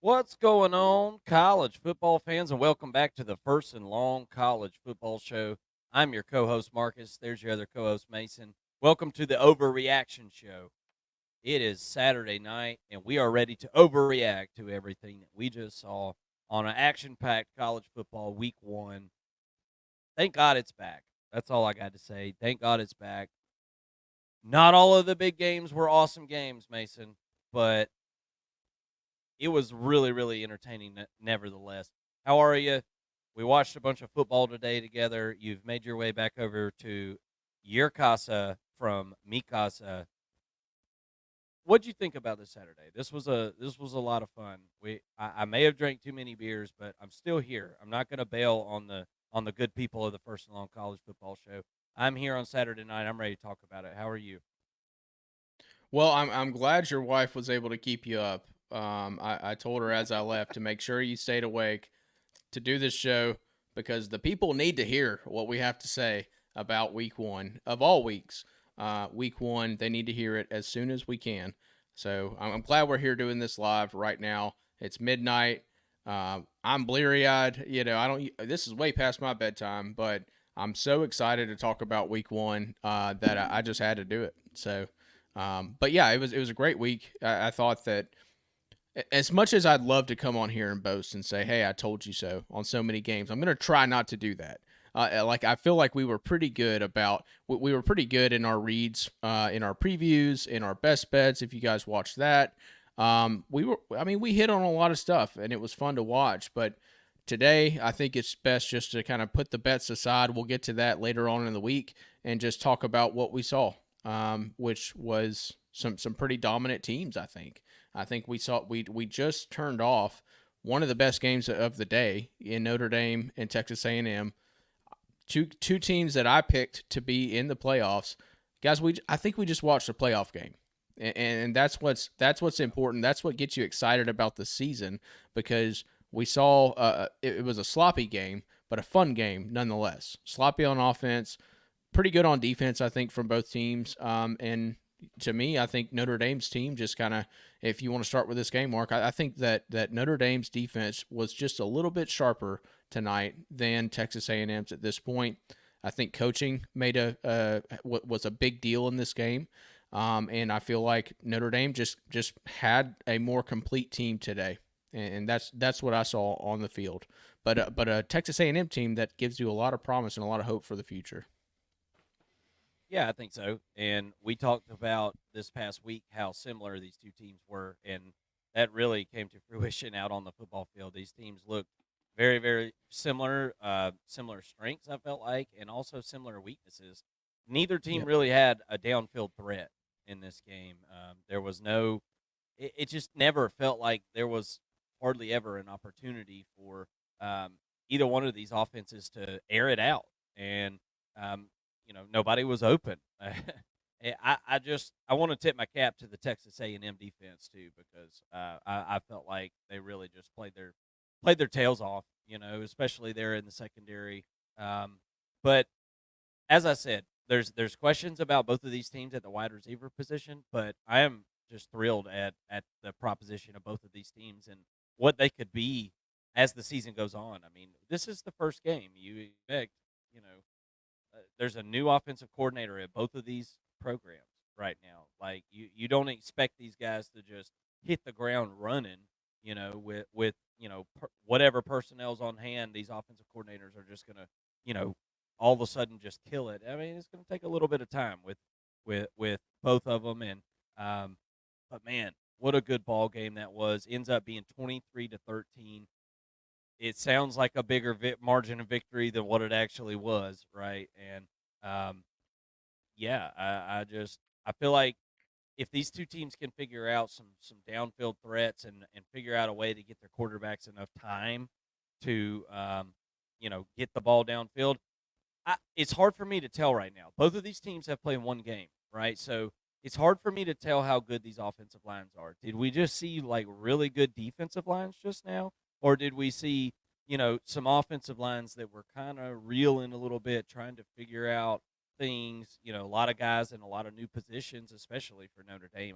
What's going on, college football fans, and welcome back to the First and Long College Football Show. I'm your co-host Marcus. There's your other co-host Mason. Welcome to the Overreaction Show. It is Saturday night, and we are ready to overreact to everything that we just saw on an action-packed college football week one. Thank God it's back. That's all I got to say. Thank God it's back. Not all of the big games were awesome games, Mason, but it was really, really entertaining nevertheless. How are you? We watched a bunch of football today together. You've made your way back over to your casa from mi casa. What'd you think about this Saturday? This was a lot of fun. I may have drank too many beers, but I'm still here. I'm not going to bail on the good people of the First and Long College Football Show. I'm here on Saturday night. I'm ready to talk about it. How are you? Well, I'm glad your wife was able to keep you up. I told her as I left to make sure you stayed awake to do this show because the people need to hear what we have to say about week one of all weeks. Week one, they need to hear it as soon as we can. So I'm glad we're here doing this live right now. It's midnight. I'm bleary eyed. I don't. This is way past my bedtime, but I'm so excited to talk about week one that I just had to do it. But yeah, it was a great week. I thought that as much as I'd love to come on here and boast and say, "Hey, I told you so" on so many games, I'm going to try not to do that. Like I feel like we were pretty good in our reads, in our previews, in our best bets. If you guys watched that, we hit on a lot of stuff and it was fun to watch. But today, I think it's best just to kind of put the bets aside. We'll get to that later on in the week and just talk about what we saw, which was some pretty dominant teams. I think we just turned off one of the best games of the day in Notre Dame and Texas A&M. Two teams that I picked to be in the playoffs, guys. I think we just watched a playoff game, and that's what's important. That's what gets you excited about the season because we saw it was a sloppy game, but a fun game nonetheless. Sloppy on offense, pretty good on defense, I think, from both teams. And to me, I think Notre Dame's team just kind of, if you want to start with this game, Mark, I think that Notre Dame's defense was just a little bit sharper tonight than Texas A&M's at this point. I think coaching was a big deal in this game, and I feel like Notre Dame just had a more complete team today, and that's what I saw on the field. But a Texas A&M team that gives you a lot of promise and a lot of hope for the future. Yeah, I think so. And we talked about this past week how similar these two teams were, and that really came to fruition out on the football field. These teams looked very, very similar, similar strengths. I felt like, and also similar weaknesses. Neither team Yep. really had a downfield threat in this game. There was no. It just never felt like there was hardly ever an opportunity for um, either one of these offenses to air it out, and um, nobody was open. I want to tip my cap to the Texas A&M defense too because I felt like they really just played their tails off. Especially there in the secondary. But as I said, there's questions about both of these teams at the wide receiver position, but I am just thrilled at the proposition of both of these teams and what they could be as the season goes on. I mean, this is the first game you expect. You know, there's a new offensive coordinator at both of these programs right now. Like you don't expect these guys to just hit the ground running. With whatever personnel's on hand, these offensive coordinators are just gonna you know all of a sudden just kill it. I mean, it's gonna take a little bit of time with both of them, and but man, what a good ball game that was. Ends up being 23-13. It sounds like a bigger margin of victory than what it actually was, right? And um, yeah, I feel like if these two teams can figure out some downfield threats and figure out a way to get their quarterbacks enough time to get the ball downfield, it's hard for me to tell right now. Both of these teams have played one game, right? So it's hard for me to tell how good these offensive lines are. Did we just see like really good defensive lines just now, or did we see some offensive lines that were kind of reeling a little bit, trying to figure out things? A lot of guys in a lot of new positions, especially for Notre Dame.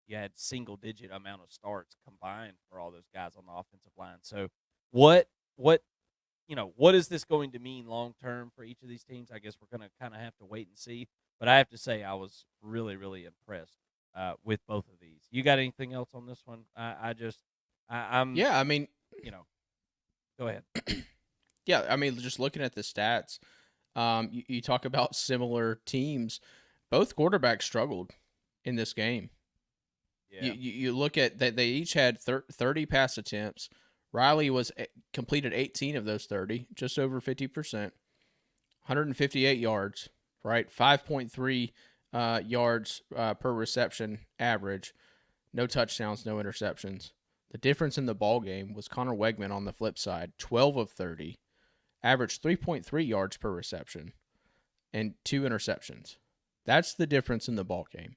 you had single-digit amount of starts combined for all those guys on the offensive line. So, what what is this going to mean long term for each of these teams? I guess we're going to kind of have to wait and see. But I have to say, I was really, really impressed with both of these. You got anything else on this one? I'm, Yeah, I mean, go ahead. yeah, I mean, just looking at the stats, you talk about similar teams. Both quarterbacks struggled in this game. Yeah. You look at that; they each had 30 pass attempts. Riley completed 18 of those 30, just over 50%, 158 yards, right? 5.3 yards per reception average. No touchdowns, no interceptions. The difference in the ball game was Connor Wegman on the flip side, 12 of 30, averaged 3.3 yards per reception, and 2 interceptions. That's the difference in the ball game.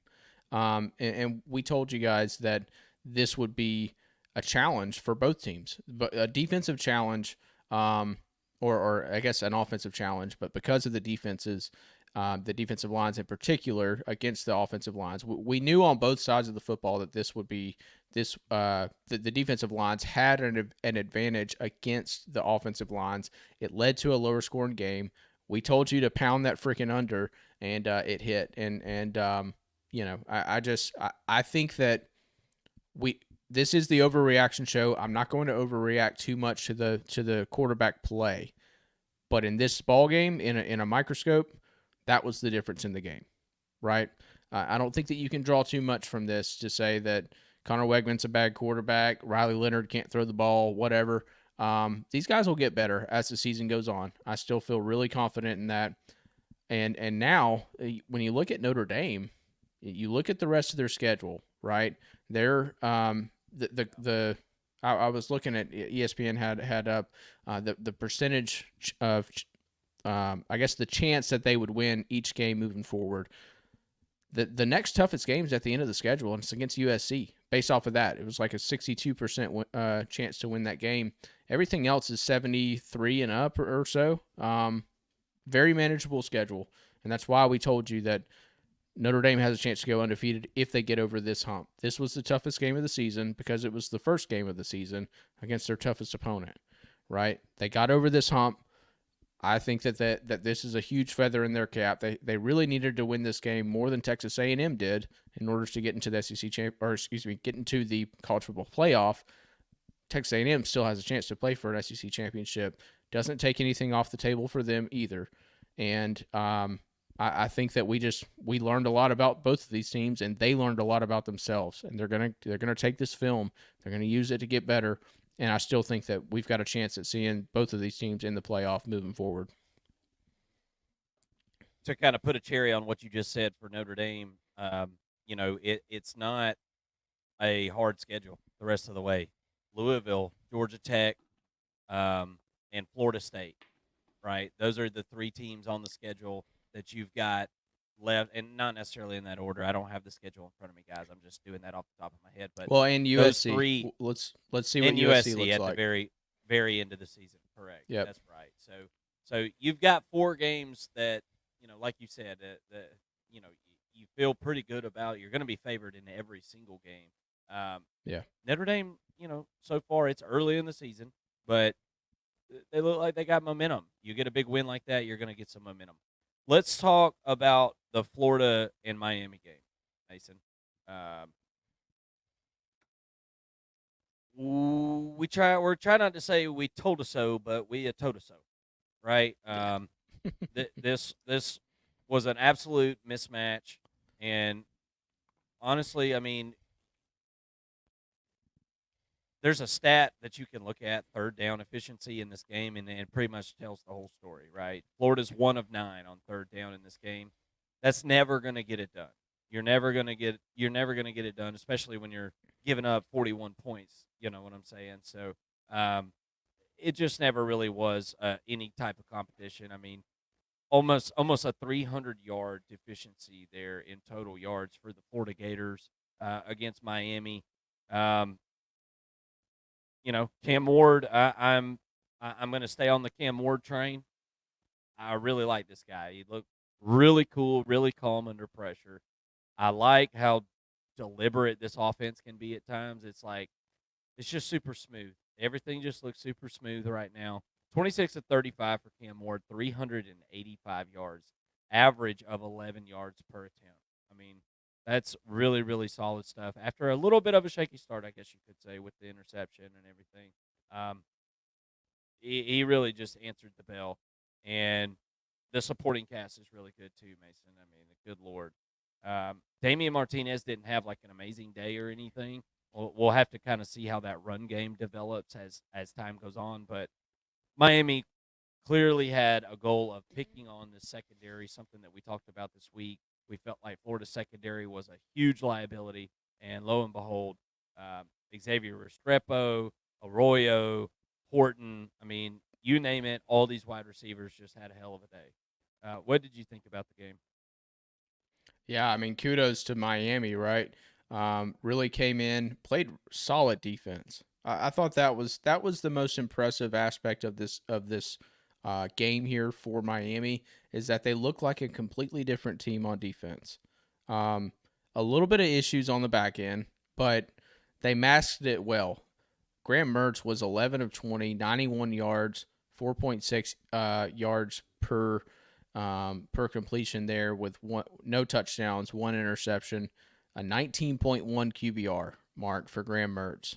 And we told you guys that this would be a challenge for both teams, but a defensive challenge, or I guess an offensive challenge. But because of the defenses, the defensive lines in particular against the offensive lines, we knew on both sides of the football that this would be this. The defensive lines had an advantage against the offensive lines. It led to a lower scoring game. We told you to pound that freaking under, and it hit. And I think that this is the overreaction show. I'm not going to overreact too much to the quarterback play, but in this ball game, in a microscope, that was the difference in the game, right? I don't think that you can draw too much from this to say that Connor Wegman's a bad quarterback, Riley Leonard can't throw the ball, whatever. These guys will get better as the season goes on. I still feel really confident in that. And now, when you look at Notre Dame, you look at the rest of their schedule, right? They're I was looking at ESPN had up the percentage of I guess the chance that they would win each game moving forward. The next toughest game is at the end of the schedule, and it's against USC. Based off of that, it was like a 62% chance to win that game. Everything else is 73 and up or so. Very manageable schedule, and that's why we told you that Notre Dame has a chance to go undefeated if they get over this hump. This was the toughest game of the season because it was the first game of the season against their toughest opponent, right? They got over this hump. I think that this is a huge feather in their cap. They really needed to win this game more than Texas A&M did in order to get into the get into the college football playoff. Texas A&M still has a chance to play for an SEC championship. Doesn't take anything off the table for them either. And I think that we learned a lot about both of these teams, and they learned a lot about themselves. And they're gonna take this film, they're gonna use it to get better. And I still think that we've got a chance at seeing both of these teams in the playoff moving forward. To kind of put a cherry on what you just said for Notre Dame, it's not a hard schedule the rest of the way. Louisville, Georgia Tech, and Florida State, right? Those are the three teams on the schedule that you've got left, and not necessarily in that order. I don't have the schedule in front of me, guys. I'm just doing that off the top of my head. But and those USC, three, let's see what and USC USC looks at like. the very very end of the season. Correct. Yep. That's right. So you've got 4 games that like you said, that you feel pretty good about. You're going to be favored in every single game. Yeah. Notre Dame, so far it's early in the season, but they look like they got momentum. You get a big win like that, you're going to get some momentum. Let's talk about the Florida and Miami game, Mason. We're trying not to say we told us so, but we told us so, right? This was an absolute mismatch, and honestly, I mean, there's a stat that you can look at, third down efficiency in this game, and it pretty much tells the whole story, right? Florida's 1 of 9 on third down in this game. That's never going to get it done. You're never going to get it done, especially when you're giving up 41 points. You know what I'm saying? So it just never really was any type of competition. I mean, almost a 300-yard deficiency there in total yards for the Florida Gators against Miami. Cam Ward, I'm going to stay on the Cam Ward train. I really like this guy. He looked really cool, really calm under pressure. I like how deliberate this offense can be at times, it's like it's just super smooth. Everything just looks super smooth right now. 26 of 35 for Cam Ward, 385 yards, average of 11 yards per attempt. I mean, that's really, really solid stuff. After a little bit of a shaky start, I guess you could say, with the interception and everything, um, he really just answered the bell. And the supporting cast is really good too, Mason. I mean, good Lord. Damian Martinez didn't have like an amazing day or anything. We'll have to kind of see how that run game develops as time goes on. But Miami clearly had a goal of picking on the secondary, something that we talked about this week. We felt like Florida's secondary was a huge liability, and lo and behold, Xavier Restrepo, Arroyo, Horton, I mean, you name it, all these wide receivers just had a hell of a day. What did you think about the game? Yeah, I mean, kudos to Miami, right? Really came in, played solid defense. I thought that was the most impressive aspect of this game here for Miami is that they look like a completely different team on defense. Um, a little bit of issues on the back end, but they masked it well. Graham Mertz was 11 of 20, 91 yards, 4.6 yards per completion there with no touchdowns, one interception, a 19.1 QBR mark for Graham Mertz.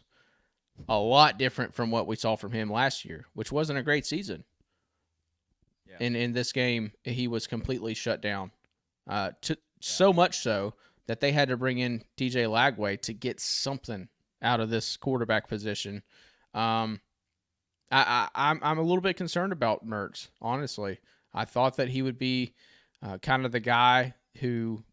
A lot different from what we saw from him last year, which wasn't a great season. Yeah. And in this game, he was completely shut down. Yeah. So much so that they had to bring in DJ Lagway to get something out of this quarterback position. Um, I'm a little bit concerned about Mertz, honestly. I thought that he would be kind of the guy who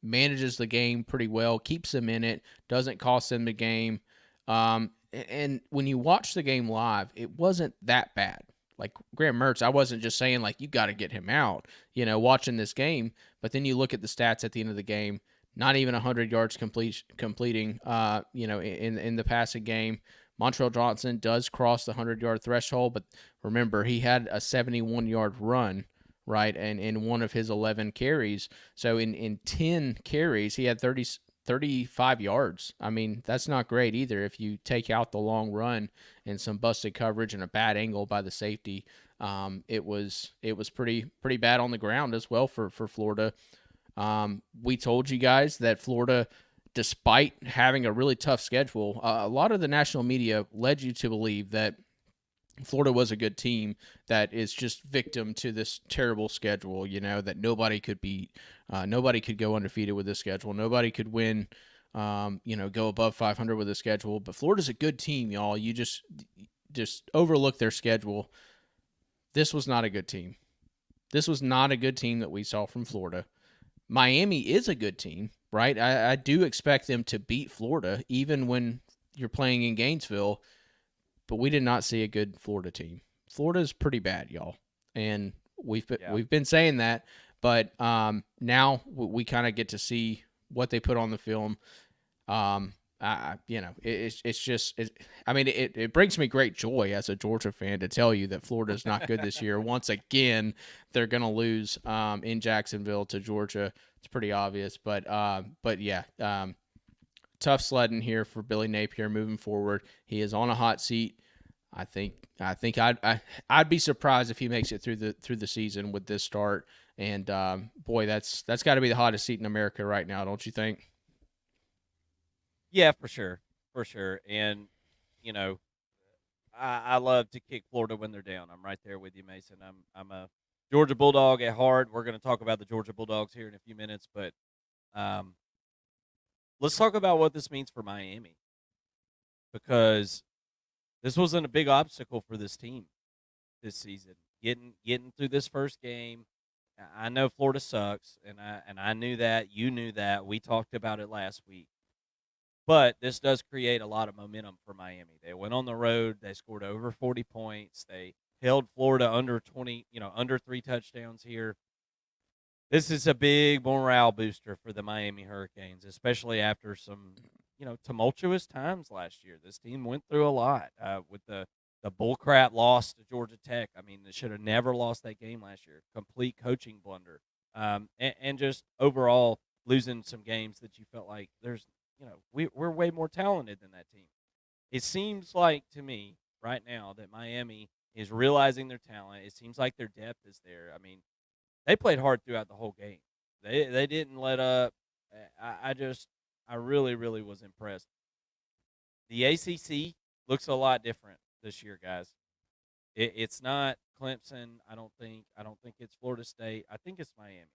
manages the game pretty well, keeps them in it, doesn't cost them the game. And when you watch the game live, it wasn't that bad. Like Graham Mertz, I wasn't just saying like you got to get him out, watching this game. But then you look at the stats at the end of the game, not even 100 yards completing, in the passing game. Montreal Johnson does cross the 100-yard threshold, but remember, he had a 71-yard run, right, and in one of his 11 carries. So in 10 carries, he had 35 yards. I mean, that's not great either if you take out the long run and some busted coverage and a bad angle by the safety. It was pretty bad on the ground as well for Florida. We told you guys that Florida, despite having a really tough schedule, a lot of the national media led you to believe that Florida was a good team that is just victim to this terrible schedule, that nobody could beat. Nobody could go undefeated with this schedule. Nobody could win, go above 500 with the schedule. But Florida's a good team, y'all. You just overlook their schedule. This was not a good team. This was not a good team that we saw from Florida. Miami is a good team, right? I do expect them to beat Florida, even when you're playing in Gainesville. But we did not see a good Florida team. Florida's pretty bad, y'all, and we've been saying that. But now we kind of get to see what they put on the film. It's just, it brings me great joy as a Georgia fan to tell you that Florida's not good this year. Once again, they're going to lose in Jacksonville to Georgia. It's pretty obvious, but yeah, tough sledding here for Billy Napier moving forward. He is on a hot seat. I think I'd be surprised if he makes it through the season with this start. And boy, that's got to be the hottest seat in America right now, don't you think? Yeah, for sure. And you know, I love to kick Florida when they're down. I'm right there with you, Mason. I'm a Georgia Bulldog at heart. We're going to talk about the Georgia Bulldogs here in a few minutes, but um, let's talk about what this means for Miami, because this wasn't a big obstacle for this team this season. Getting through this first game. I know Florida sucks, and I knew that. You knew that. We talked about it last week. But this does create a lot of momentum for Miami. They went on the road. They scored over 40 points. They held Florida under 20, under 3 touchdowns here. This is a big morale booster for the Miami Hurricanes, especially after some, tumultuous times last year. This team went through a lot with the bullcrap loss to Georgia Tech. I mean, they should have never lost that game last year. Complete coaching blunder, and just overall losing some games that you felt like we're way more talented than that team. It seems like to me right now that Miami is realizing their talent. It seems like their depth is there. I mean, they played hard throughout the whole game. They didn't let up. I really really was impressed. The ACC looks a lot different this year, guys. It's not Clemson. I don't think it's Florida State. I think it's Miami.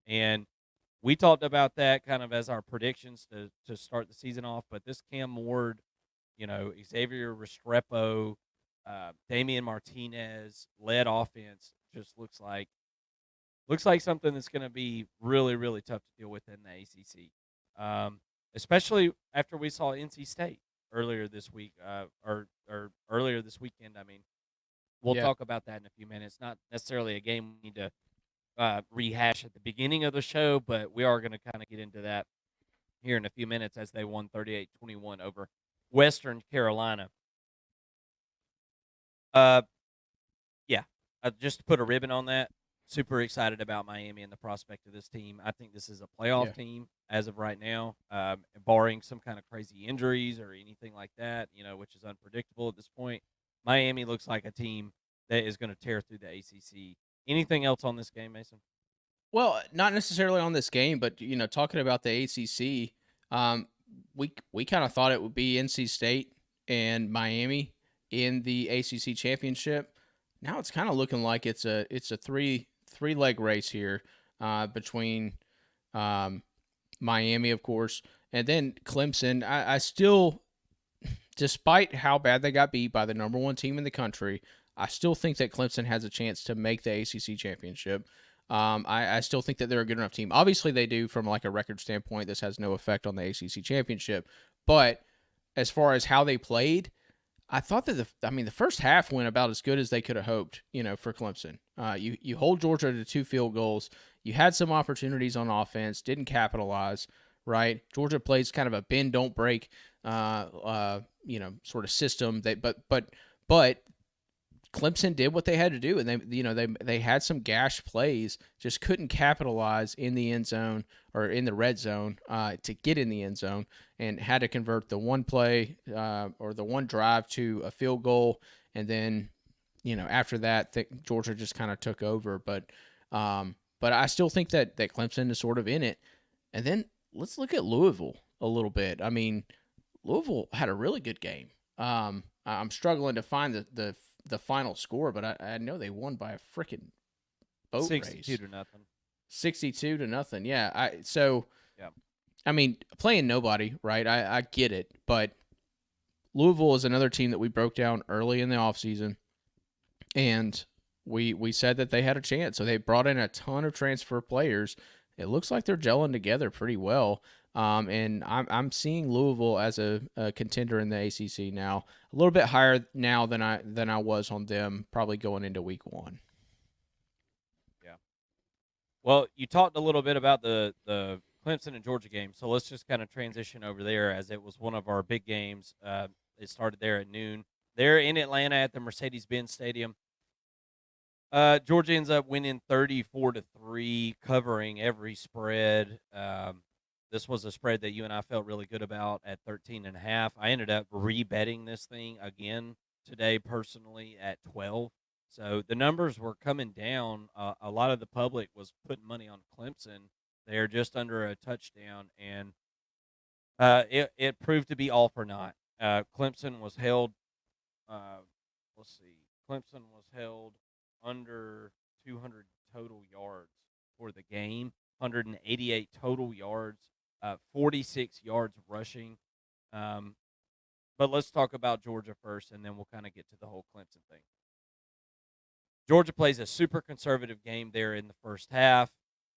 And we talked about that kind of as our predictions to start the season off. But this Cam Ward, Xavier Restrepo, Damian Martinez led offense just looks like something that's going to be really really tough to deal with in the ACC, especially after we saw NC State earlier this week, or earlier this weekend. I mean, we'll Yeah. talk about that in a few minutes. Not necessarily a game we need to rehash at the beginning of the show, but we are going to kind of get into that here in a few minutes as they won 38-21 over Western Carolina. Uh, yeah, just to put a ribbon on that, super excited about Miami and the prospect of this team. I think this is a Yeah. playoff team as of right now, barring some kind of crazy injuries or anything like that, which is unpredictable at this point. Miami looks like a team that is going to tear through the ACC. Anything else on this game, Mason? Well, not necessarily on this game, but talking about the ACC, um, we kind of thought it would be NC State and Miami in the ACC championship. Now it's kind of looking like it's a three leg race here between um, Miami, of course, and then Clemson. I still, despite how bad they got beat by the number one team in the country, I still think that Clemson has a chance to make the ACC championship. I still think that they're a good enough team. Obviously, they do from like a record standpoint. This has no effect on the ACC championship. But as far as how they played, I thought that the first half went about as good as they could have hoped. For Clemson, you hold Georgia to 2 field goals. You had some opportunities on offense, didn't capitalize. Right, Georgia plays kind of a bend don't break, sort of system. But Clemson did what they had to do, and they had some gash plays, just couldn't capitalize in the end zone or in the red zone to get in the end zone, and had to convert the one play or the one drive to a field goal, and then after that, Georgia just kind of took over. But I still think that Clemson is sort of in it, and then let's look at Louisville a little bit. I mean, Louisville had a really good game. I'm struggling to find the final score, but I know they won by a freaking boat 62 race, to nothing. 62-0. Yeah. Yeah. I mean, playing nobody, right? I get it, but Louisville is another team that we broke down early in the offseason, and we said that they had a chance. So they brought in a ton of transfer players. It looks like they're gelling together pretty well. And I'm seeing Louisville as a contender in the ACC now, a little bit higher now than I was on them probably going into week 1. Yeah. Well, you talked a little bit about the Clemson and Georgia game, so let's just kind of transition over there as it was one of our big games. It started there at noon. They're in Atlanta at the Mercedes-Benz Stadium. Georgia ends up winning 34-3, covering every spread. This was a spread that you and I felt really good about at 13.5. I ended up rebetting this thing again today personally at 12. So the numbers were coming down. A lot of the public was putting money on Clemson. They're just under a touchdown, and it proved to be all for naught. Clemson was held. Let's see. Clemson was held under 200 total yards for the game. 188 total yards. 46 yards rushing. But let's talk about Georgia first, and then we'll kind of get to the whole Clemson thing. Georgia plays a super conservative game there in the first half.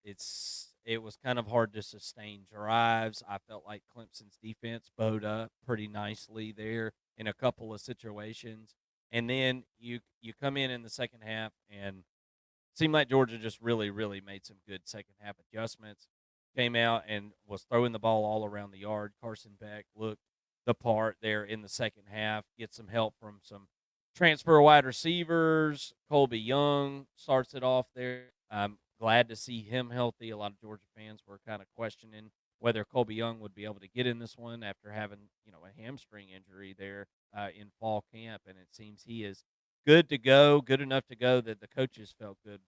It was kind of hard to sustain drives. I felt like Clemson's defense bowed up pretty nicely there in a couple of situations. And then you come in the second half, and it seemed like Georgia just really, really made some good second half adjustments. Came out and was throwing the ball all around the yard. Carson Beck looked the part there in the second half. Get some help from some transfer wide receivers. Colby Young starts it off there. I'm glad to see him healthy. A lot of Georgia fans were kind of questioning whether Colby Young would be able to get in this one after having a hamstring injury there in fall camp, and it seems he is good to go, good enough to go that the coaches felt good,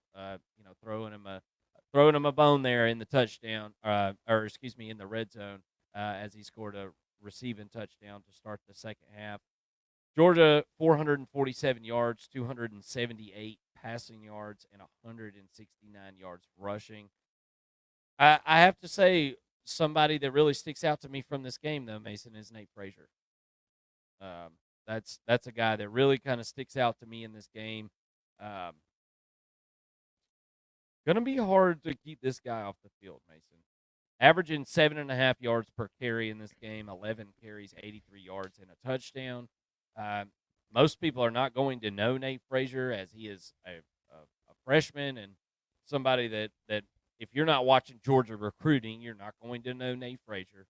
throwing him a bone there in the touchdown, or excuse me, in the red zone as he scored a receiving touchdown to start the second half. Georgia, 447 yards, 278 passing yards, and 169 yards rushing. I have to say, somebody that really sticks out to me from this game, though, Mason, is Nate Frazier. That's a guy that really kind of sticks out to me in this game. Um, gonna be hard to keep this guy off the field, Mason. Averaging 7.5 yards per carry in this game, 11 carries, 83 yards, and a touchdown. Most people are not going to know Nate Frazier as he is a freshman and somebody that if you're not watching Georgia recruiting, you're not going to know Nate Frazier.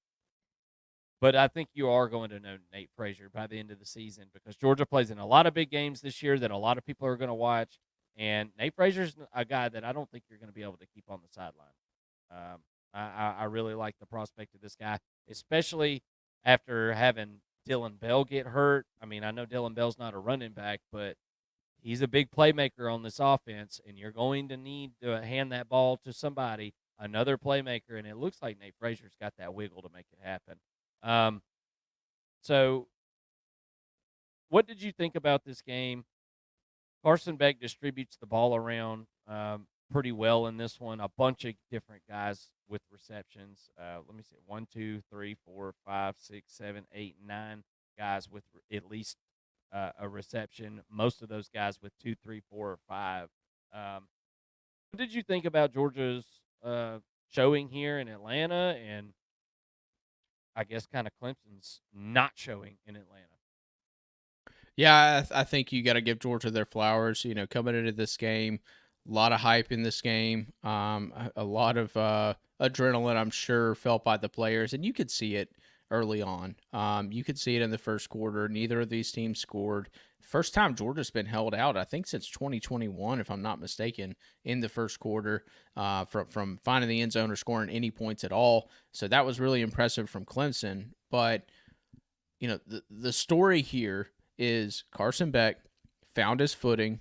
But I think you are going to know Nate Frazier by the end of the season because Georgia plays in a lot of big games this year that a lot of people are going to watch. And Nate Frazier's a guy that I don't think you're going to be able to keep on the sideline. I really like the prospect of this guy, especially after having Dylan Bell get hurt. I mean, I know Dylan Bell's not a running back, but he's a big playmaker on this offense, and you're going to need to hand that ball to somebody, another playmaker, and it looks like Nate Frazier's got that wiggle to make it happen. So what did you think about this game? Carson Beck distributes the ball around pretty well in this one. A bunch of different guys with receptions. Let me see. 1, 2, 3, 4, 5, 6, 7, 8, 9 guys with at least a reception. Most of those guys with 2, 3, 4, or 5. What did you think about Georgia's showing here in Atlanta, and I guess kind of Clemson's not showing in Atlanta? Yeah, I think you got to give Georgia their flowers. Coming into this game, a lot of hype in this game, a lot of adrenaline, I'm sure, felt by the players, and you could see it early on. You could see it in the first quarter. Neither of these teams scored. First time Georgia's been held out, I think, since 2021, if I'm not mistaken, in the first quarter from finding the end zone or scoring any points at all. So that was really impressive from Clemson. But the story here is Carson Beck found his footing,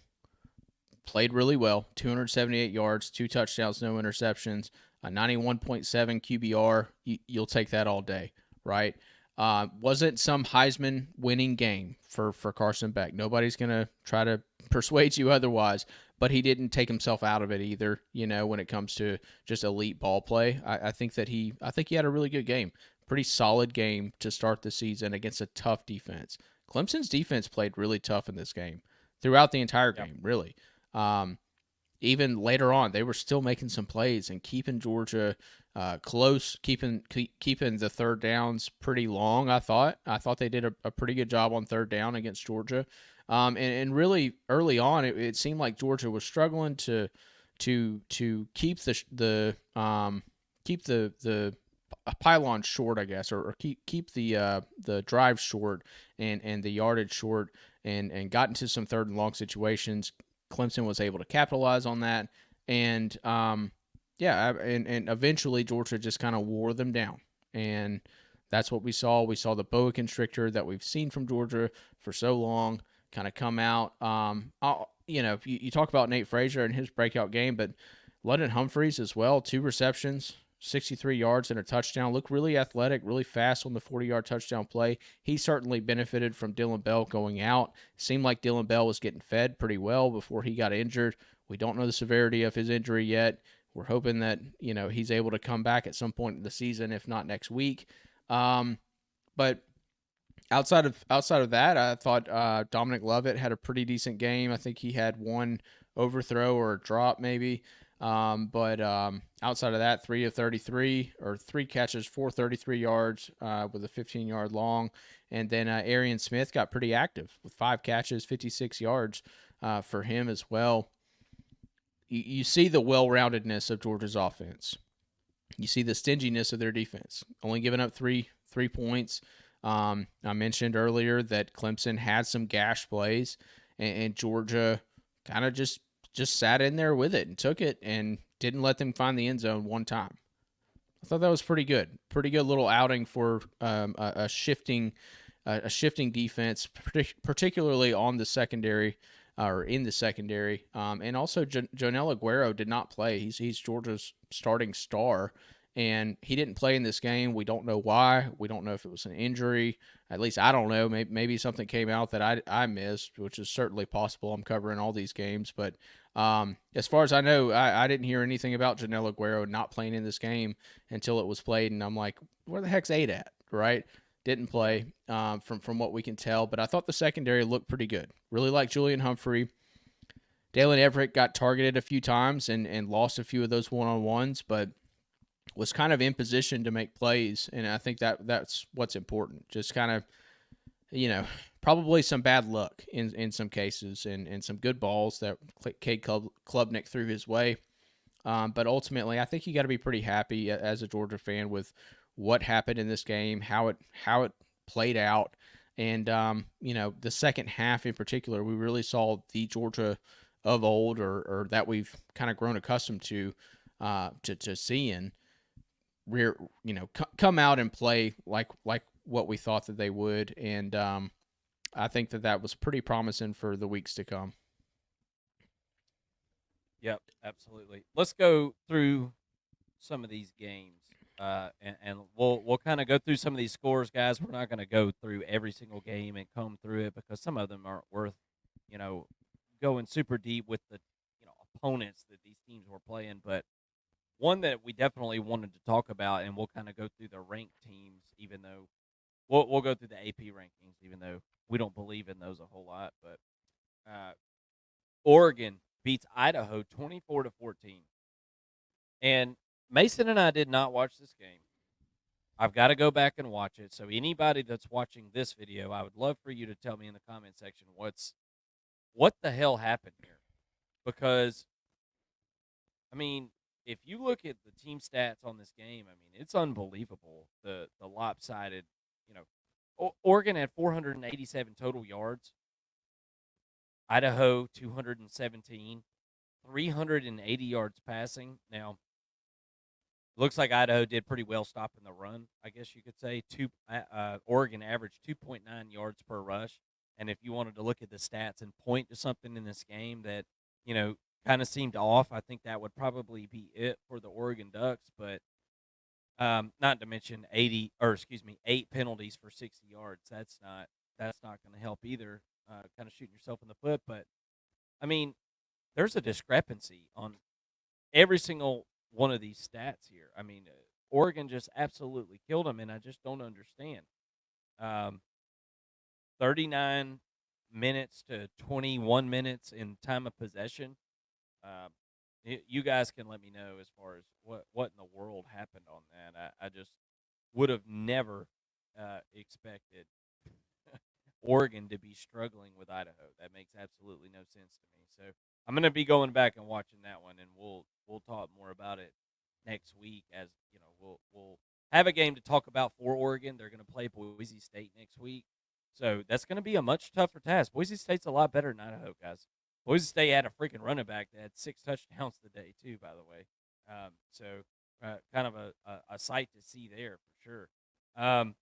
played really well, 278 yards, 2 touchdowns, no interceptions, a 91.7 QBR. You'll take that all day, right? Wasn't some Heisman winning game for Carson Beck. Nobody's going to try to persuade you otherwise, but he didn't take himself out of it either, when it comes to just elite ball play. I think he had a really good game. Pretty solid game to start the season against a tough defense. Clemson's defense played really tough in this game throughout the entire game, really. Even later on, they were still making some plays and keeping Georgia close, keeping the third downs pretty long. I thought they did a pretty good job on third down against Georgia. And really early on, it seemed like Georgia was struggling to keep the pylon short, I guess, or keep the drive short and the yardage short, and got into some third and long situations. Clemson was able to capitalize on that, and and eventually Georgia just kind of wore them down, and that's what we saw. We saw the boa constrictor that we've seen from Georgia for so long kind of come out. You talk about Nate Frazier and his breakout game, but London Humphreys as well, 2 receptions, 63 yards and a touchdown. Looked really athletic, really fast on the 40-yard touchdown play. He certainly benefited from Dylan Bell going out. Seemed like Dylan Bell was getting fed pretty well before he got injured. We don't know the severity of his injury yet. We're hoping that he's able to come back at some point in the season, if not next week. But outside of that, I thought Dominic Lovett had a pretty decent game. I think he had 1 overthrow or a drop maybe. But outside of that, 3 of 33, or 3 catches, 433 yards with a 15-yard long. And then Arian Smith got pretty active with 5 catches, 56 yards for him as well. You see the well-roundedness of Georgia's offense. You see the stinginess of their defense, only giving up three points. I mentioned earlier that Clemson had some gash plays, and Georgia kind of just sat in there with it and took it and didn't let them find the end zone one time. I thought that was pretty good. Pretty good little outing for a shifting defense, particularly on the secondary or in the secondary. And also, Jonel Aguero did not play. He's Georgia's starting star, and he didn't play in this game. We don't know why. We don't know if it was an injury. At least I don't know. Maybe something came out that I missed, which is certainly possible. I'm covering all these games, but as far as I know, I didn't hear anything about Jonel Aguero not playing in this game until it was played, and I'm like, where the heck's Aid at, right? Didn't Yeah. play from what we can tell, but I thought the secondary looked pretty good. Really like Julian Humphrey. Dalen Everett got targeted a few times and lost a few of those one-on-ones, but was kind of in position to make plays, and I think that's what's important. Just kind of, you know, probably some bad luck in some cases and some good balls that Cade Klubnik threw his way. But ultimately, I think you got to be pretty happy as a Georgia fan with what happened in this game, how it played out, and the second half in particular, we really saw the Georgia of old, or that we've kind of grown accustomed to seeing, come out and play like what we thought that they would, and I think that was pretty promising for the weeks to come. Yep, absolutely. Let's go through some of these games, and we'll kind of go through some of these scores, guys. We're not going to go through every single game and comb through it because some of them aren't worth, you know, going super deep with the opponents that these teams were playing. But one that we definitely wanted to talk about, and we'll kind of go through the ranked teams, even though we'll go through the AP rankings, even though we don't believe in those a whole lot. But Oregon beats Idaho 24-14. And Mason and I did not watch this game. I've got to go back and watch it. So anybody that's watching this video, I would love for you to tell me in the comment section what the hell happened here. Because I mean, if you look at the team stats on this game, I mean, it's unbelievable the lopsided, you know, Oregon had 487 total yards, Idaho 217, 380 yards passing. Now, looks like Idaho did pretty well stopping the run, I guess you could say. Oregon averaged 2.9 yards per rush. And if you wanted to look at the stats and point to something in this game that, kind of seemed off, I think that would probably be it for the Oregon Ducks. But not to mention 8 penalties for 60 yards. That's not going to help either. Kind of shooting yourself in the foot. But I mean, there's a discrepancy on every single one of these stats here. I mean, Oregon just absolutely killed them, and I just don't understand. 39 minutes to 21 minutes in time of possession. Um, you guys can let me know as far as what in the world happened on that. I just would have never expected Oregon to be struggling with Idaho. That makes absolutely no sense to me. So I'm going to be going back and watching that one, and we'll talk more about it next week. As you know, we'll have a game to talk about for Oregon. They're going to play Boise State next week, so that's going to be a much tougher task. Boise State's a lot better than Idaho, guys. Boise State had a freaking running back that had 6 touchdowns today too, by the way. So kind of a sight to see there for sure.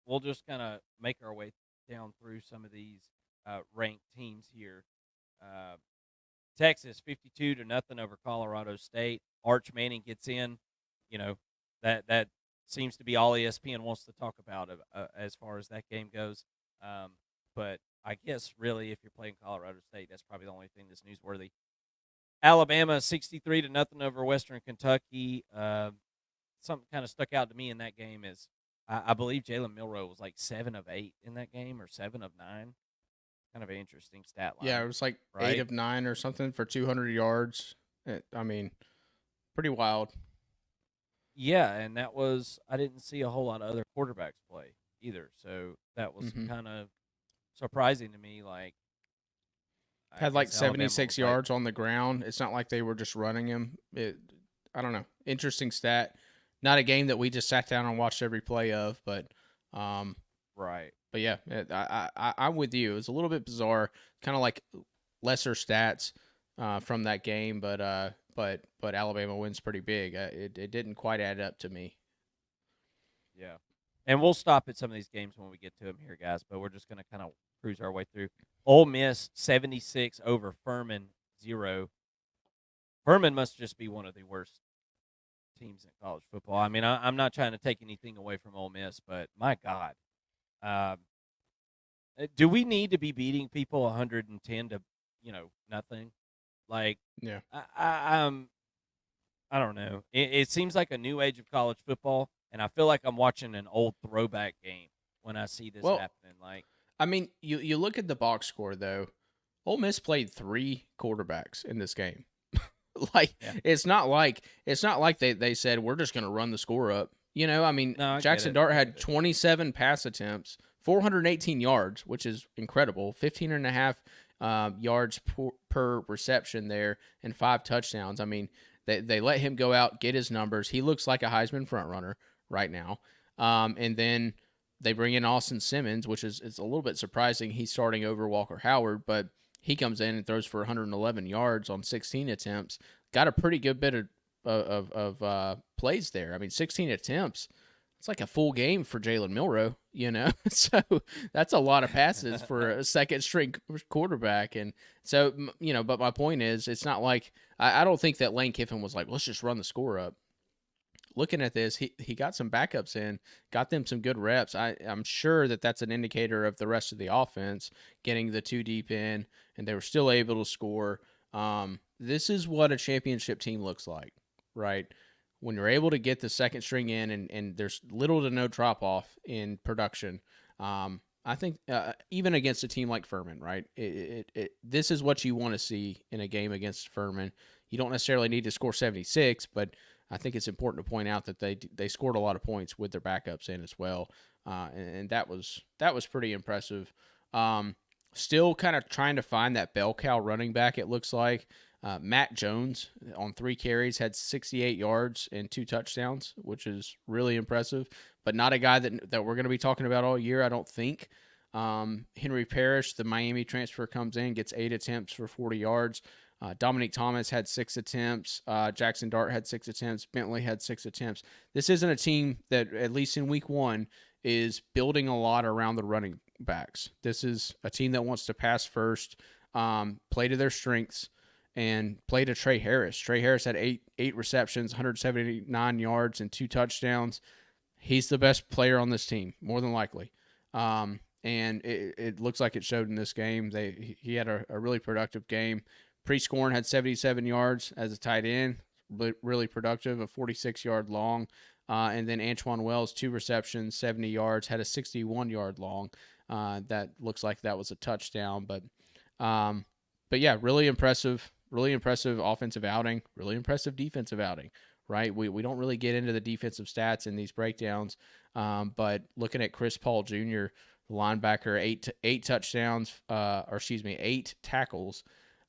We'll just kind of make our way down through some of these ranked teams here. Uh, Texas 52-0 over Colorado State. Arch Manning gets in. You know that seems to be all ESPN wants to talk about as far as that game goes. But I guess really, if you're playing Colorado State, that's probably the only thing that's newsworthy. Alabama 63-0 over Western Kentucky. Something kind of stuck out to me in that game is I believe Jalen Milroe was like 7 of 8 in that game, or 7 of 9. Kind of an interesting stat Yeah, line, it was like eight right? of nine or something for 200 yards. I mean, pretty wild. Yeah, and that was I didn't see a whole lot of other quarterbacks play either, so that was Hmm. kind of surprising to me. Like I Had like guess Alabama 76 was like, yards on the ground. It's not like they were just running him. I don't know. Interesting stat. Not a game that we just sat down and watched every play of, um, right, but yeah, I'm with you. It was a little bit bizarre, kind of like lesser stats from that game, but but Alabama wins pretty big. It didn't quite add up to me. Yeah. And we'll stop at some of these games when we get to them here, guys, but we're just going to kind of cruise our way through. Ole Miss 76 over Furman 0. Furman must just be one of the worst teams in college football. I mean, I'm not trying to take anything away from Ole Miss, but my God. Um, do we need to be beating people 110 to, nothing? Like, Yeah. I don't know. It seems like a new age of college football, and I feel like I'm watching an old throwback game when I see this Well, happening. Like, I mean, you look at the box score though. Ole Miss played 3 quarterbacks in this game. Like yeah, it's not like they said we're just going to run the score up. I mean, no, I get Jackson it. Dart I had get it. 27 pass attempts, 418 yards, which is incredible, 15 and a half yards per reception there, and 5 touchdowns. I mean, they let him go out, get his numbers. He looks like a Heisman front runner right now. And then they bring in Austin Simmons, which is it's a little bit surprising. He's starting over Walker Howard, but he comes in and throws for 111 yards on 16 attempts. Got a pretty good bit of plays there. I mean, 16 attempts. It's like a full game for Jalen Milroe. So that's a lot of passes for a second string quarterback. And so, but my point is, it's not like I don't think that Lane Kiffin was like, let's just run the score up. Looking at this, he got some backups in, got them some good reps. I'm sure that that's an indicator of the rest of the offense getting the 2 deep in, and they were still able to score. This is what a championship team looks like, right? When you're able to get the second string in, and there's little to no drop off in production. I think even against a team like Furman, right? This is what you want to see in a game against Furman. You don't necessarily need to score 76, but I think it's important to point out that they scored a lot of points with their backups in as well, and that was pretty impressive. Still kind of trying to find that bell cow running back. It looks like Matt Jones on 3 carries had 68 yards and 2 touchdowns, which is really impressive. But not a guy that we're going to be talking about all year, I don't think. Henry Parrish, the Miami transfer, comes in, gets 8 attempts for 40 yards. Dominic Thomas had 6 attempts. Jackson Dart had 6 attempts. Bentley had 6 attempts. This isn't a team that, at least in week 1, is building a lot around the running backs. This is a team that wants to pass first, play to their strengths, and play to Trey Harris. Trey Harris had eight receptions, 179 yards, and 2 touchdowns. He's the best player on this team, more than likely. And it looks like it showed in this game. He had a really productive game. Prescorn had 77 yards as a tight end, really productive, a 46-yard long. And then Antoine Wells, 2 receptions, 70 yards, had a 61-yard long. That looks like that was a touchdown. But yeah, really impressive offensive outing, really impressive defensive outing, right? We don't really get into the defensive stats in these breakdowns. But looking at Chris Paul Jr., the linebacker, 8 touchdowns, 8 tackles,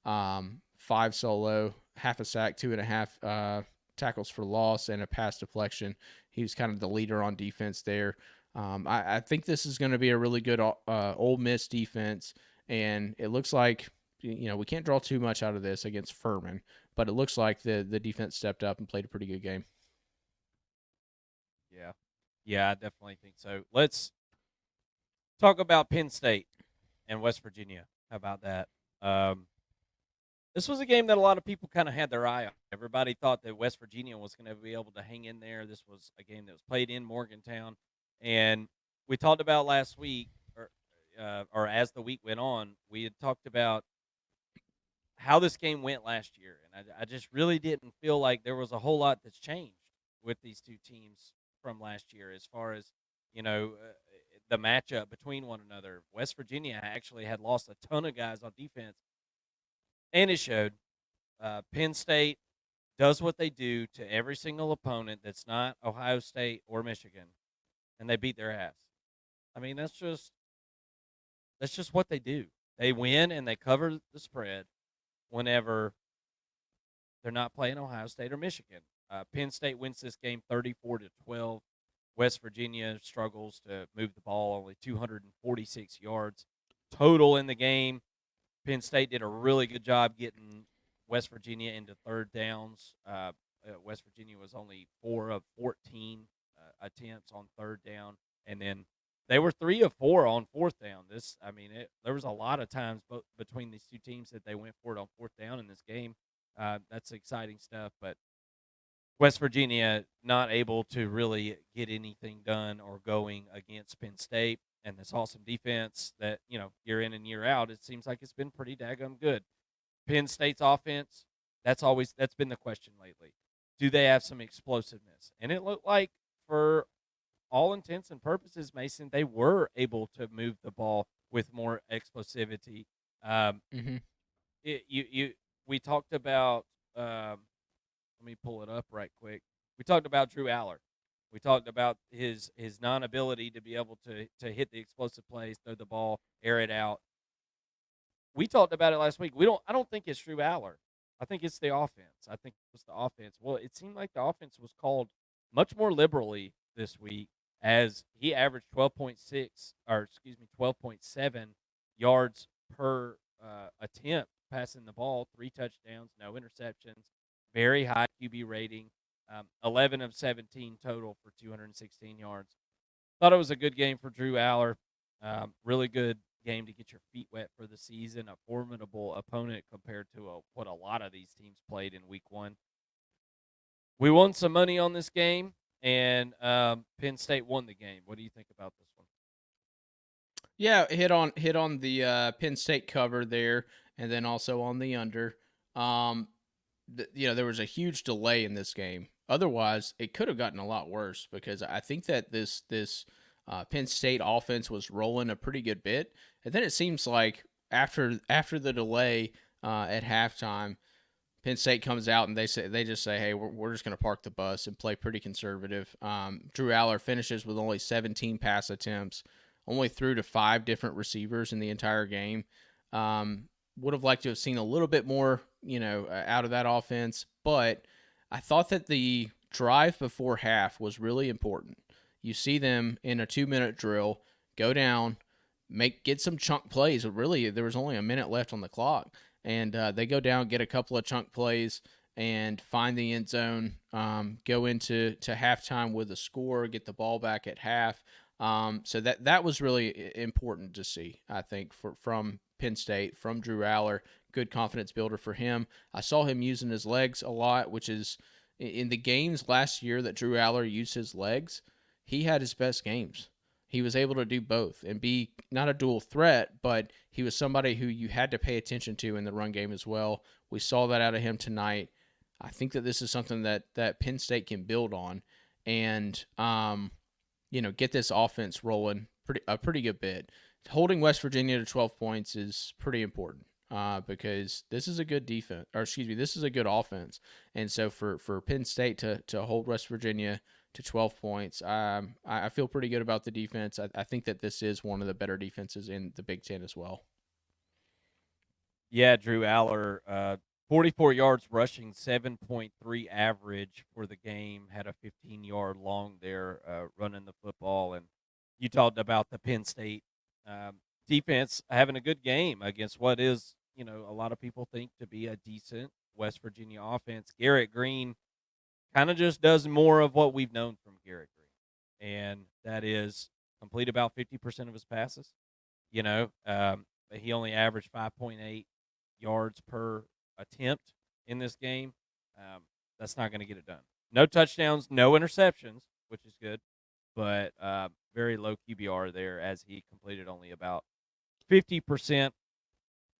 5 solo, half a sack, 2.5 tackles for loss, and a pass deflection. He was kind of the leader on defense there. I think this is going to be a really good Ole Miss defense, and it looks like we can't draw too much out of this against Furman, but it looks like the defense stepped up and played a pretty good game. Yeah, I definitely think so. Let's talk about Penn State and West Virginia. How about that? This was a game that a lot of people kind of had their eye on. Everybody thought that West Virginia was going to be able to hang in there. This was a game that was played in Morgantown, and we talked about last week, or as the week went on, we had talked about how this game went last year, and I just really didn't feel like there was a whole lot that's changed with these two teams from last year as far as the matchup between one another. West Virginia actually had lost a ton of guys on defense, and it showed. Penn State does what they do to every single opponent that's not Ohio State or Michigan, and they beat their ass. I mean, that's just what they do. They win and they cover the spread whenever they're not playing Ohio State or Michigan. Penn State wins this game 34-12. West Virginia struggles to move the ball, only 246 yards total in the game. Penn State did a really good job getting West Virginia into third downs. West Virginia was only 4 of 14 attempts on third down, and then they were 3 of 4 on fourth down. There was a lot of times between these two teams that they went for it on fourth down in this game. That's exciting stuff, but West Virginia not able to really get anything done or going against Penn State and this awesome defense that, year in and year out, it seems like it's been pretty daggum good. Penn State's offense, that's been the question lately. Do they have some explosiveness? And it looked like, for all intents and purposes, Mason, they were able to move the ball with more explosivity. Um, Mm-hmm. we talked about. Let me pull it up right quick. We talked about Drew Aller. We talked about his non-ability to be able to hit the explosive plays, throw the ball, air it out. We talked about it last week. I don't think it's Drew Aller. I think it's the offense. I think it was the offense. Well, it seemed like the offense was called much more liberally this week, as he averaged 12.7 yards per attempt passing the ball, 3 touchdowns, no interceptions, very high QB rating, 11 of 17 total for 216 yards. Thought it was a good game for Drew Aller. Really good game to get your feet wet for the season. A formidable opponent compared to what a lot of these teams played in week one. We won some money on this game, and Penn State won the game. What do you think about this one? Yeah, hit on the Penn State cover there, and then also on the under. Um, there was a huge delay in this game. Otherwise, it could have gotten a lot worse, because I think that this Penn State offense was rolling a pretty good bit, and then it seems like after the delay at halftime, Penn State comes out and they just say, hey, we're just going to park the bus and play pretty conservative. Drew Aller finishes with only 17 pass attempts, only threw to 5 different receivers in the entire game. Would have liked to have seen a little bit more, out of that offense, but I thought that the drive before half was really important. You see them in a 2-minute drill go down, get some chunk plays. Really, there was only a minute left on the clock, and they go down, get a couple of chunk plays, and find the end zone. Go into halftime with a score, get the ball back at half. So that was really important to see, I think, from Penn State, from Drew Aller. Good confidence builder for him. I saw him using his legs a lot, which is in the games last year that Drew Aller used his legs, he had his best games. He was able to do both and be not a dual threat, but he was somebody who you had to pay attention to in the run game as well. We saw that out of him tonight. I think that this is something that Penn State can build on, and get this offense rolling a pretty good bit. Holding West Virginia to 12 points is pretty important, because this is a good defense, or excuse me, this is a good offense. And so for Penn State to hold West Virginia to 12 points, I feel pretty good about the defense. I think that this is one of the better defenses in the Big Ten as well. Yeah, Drew Aller, 44 yards rushing, 7.3 average for the game. Had a 15-yard long there running the football. And you talked about the Penn State defense having a good game against what is, a lot of people think to be a decent West Virginia offense. Garrett Green kind of just does more of what we've known from Garrett Green, and that is complete about 50% of his passes. He only averaged 5.8 yards per attempt in this game. That's not going to get it done. No touchdowns, no interceptions, which is good, but very low QBR there, as he completed only about 50%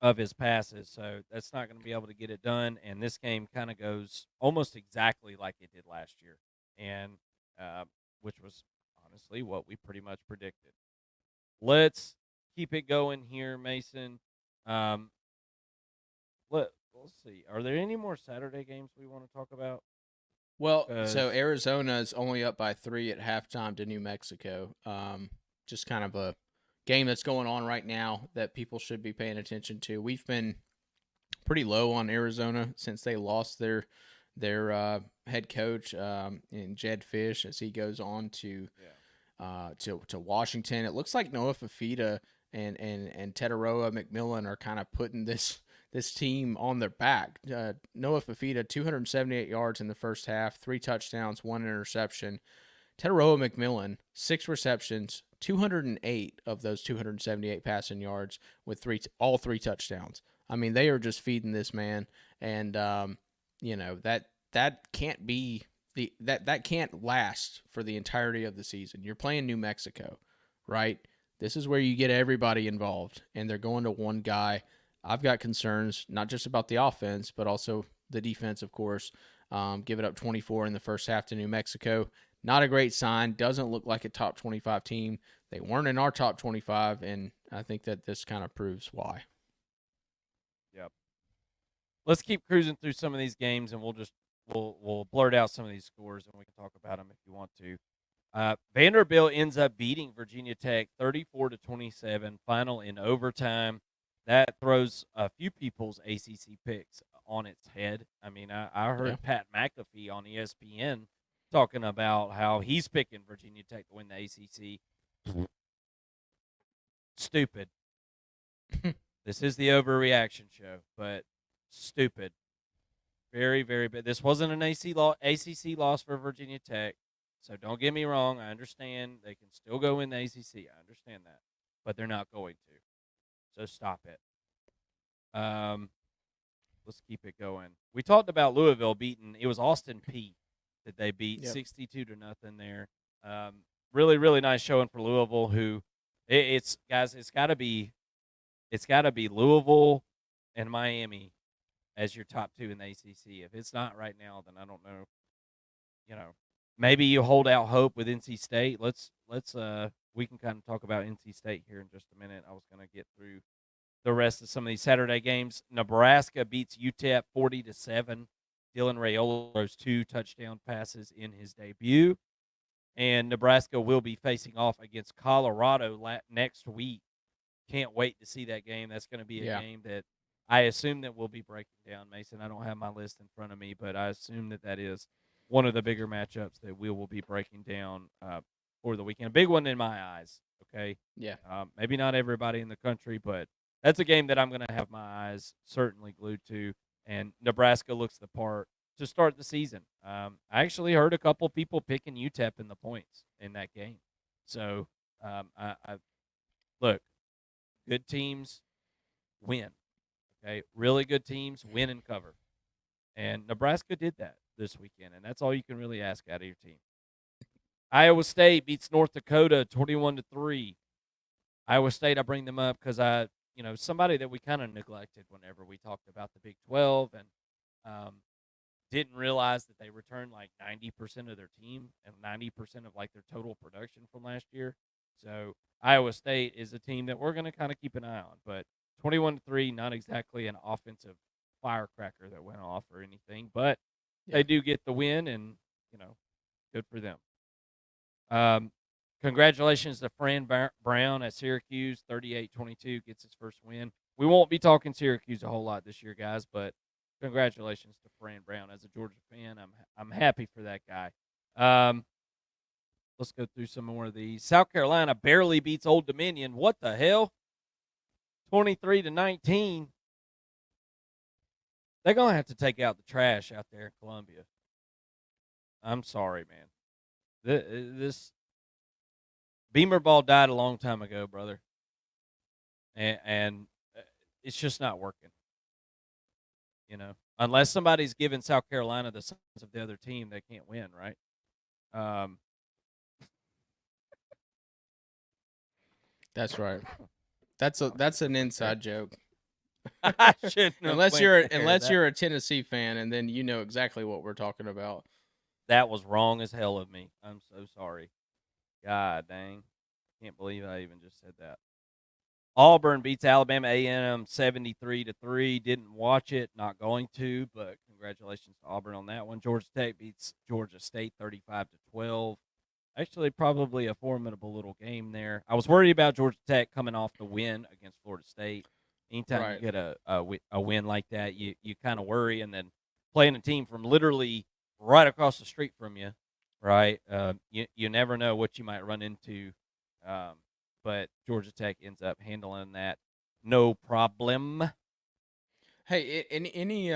of his passes. So that's not going to be able to get it done. And this game kind of goes almost exactly like it did last year, and which was honestly what we pretty much predicted. Let's keep it going here, Mason. Let's see. Are there any more Saturday games we want to talk about? Well, so Arizona is only up by 3 at halftime to New Mexico. Just kind of a game that's going on right now that people should be paying attention to. We've been pretty low on Arizona since they lost their head coach in Jed Fish, as he goes on to Washington. It looks like Noah Fafita and Teteroa McMillan are kind of putting this this team on their back. Noah Fafita, 278 yards in the first half, 3 touchdowns, 1 interception. Teteroa McMillan, 6 receptions, 208 of those 278 passing yards with all 3 touchdowns. I mean, they are just feeding this man, and that can't be that can't last for the entirety of the season. You're playing New Mexico, right? This is where you get everybody involved, and they're going to one guy. I've got concerns not just about the offense, but also the defense, of course. Give it up 24 in the first half to New Mexico. Not a great sign. Doesn't look like a top 25 team. They weren't in our top 25, and I think that this kind of proves why. Yep. Let's keep cruising through some of these games, and we'll blurt out some of these scores, and we can talk about them if you want to. Vanderbilt ends up beating Virginia Tech 34-27, final in overtime. That throws a few people's ACC picks on its head. I mean, I heard Pat McAfee on ESPN talking about how he's picking Virginia Tech to win the ACC. Stupid. This is the overreaction show, but stupid. Very, very bad. This wasn't an ACC loss for Virginia Tech, so don't get me wrong. I understand they can still go in the ACC. I understand that, but they're not going to. So stop it. Let's keep it going. We talked about Louisville beating. It was Austin Peay that they beat 62-0 there. Really, really nice showing for Louisville. Who it's got to be Louisville and Miami as your top 2 in the ACC. If it's not right now, then I don't know. Maybe you hold out hope with NC State. Let's we can kind of talk about NC State here in just a minute. I was going to get through the rest of some of these Saturday games. Nebraska beats UTEP 40-7. Dylan Raiola throws 2 touchdown passes in his debut. And Nebraska will be facing off against Colorado next week. Can't wait to see that game. That's going to be a game that I assume that we'll be breaking down, Mason. I don't have my list in front of me, but I assume that is one of the bigger matchups that we will be breaking down for the weekend. A big one in my eyes, okay? Yeah. Maybe not everybody in the country, but that's a game that I'm going to have my eyes certainly glued to, and Nebraska looks the part to start the season. I actually heard a couple people picking UTEP in the points in that game. So, I look, good teams win, okay? Really good teams win and cover, and Nebraska did that this weekend, and that's all you can really ask out of your team. Iowa State beats North Dakota 21-3. Iowa State, I bring them up because somebody that we kind of neglected whenever we talked about the Big 12 and didn't realize that they returned like 90% of their team and 90% of like their total production from last year. So Iowa State is a team that we're going to kind of keep an eye on. But 21-3, not exactly an offensive firecracker that went off or anything, but they do get the win, and good for them. Congratulations to Fran Brown at Syracuse, 38-22, gets his first win. We won't be talking Syracuse a whole lot this year, guys, but congratulations to Fran Brown. As a Georgia fan, I'm happy for that guy. Let's go through some more of these. South Carolina barely beats Old Dominion. What the hell? 23-19. They're going to have to take out the trash out there in Columbia. I'm sorry, man. This Beamer ball died a long time ago, brother. And it's just not working. Unless somebody's giving South Carolina the size of the other team, they can't win, right? That's right. That's an inside joke. I shouldn't have unless you're a Tennessee fan, and then you know exactly what we're talking about. That was wrong as hell of me. I'm so sorry. God dang. Can't believe I even just said that. Auburn beats Alabama A&M 73-3. Didn't watch it, not going to, but congratulations to Auburn on that one. Georgia Tech beats Georgia State 35-12. Actually, probably a formidable little game there. I was worried about Georgia Tech coming off the win against Florida State. Anytime you get a win like that, you kind of worry, and then playing a team from literally right across the street from you, right? You never know what you might run into. But Georgia Tech ends up handling that no problem. Hey, any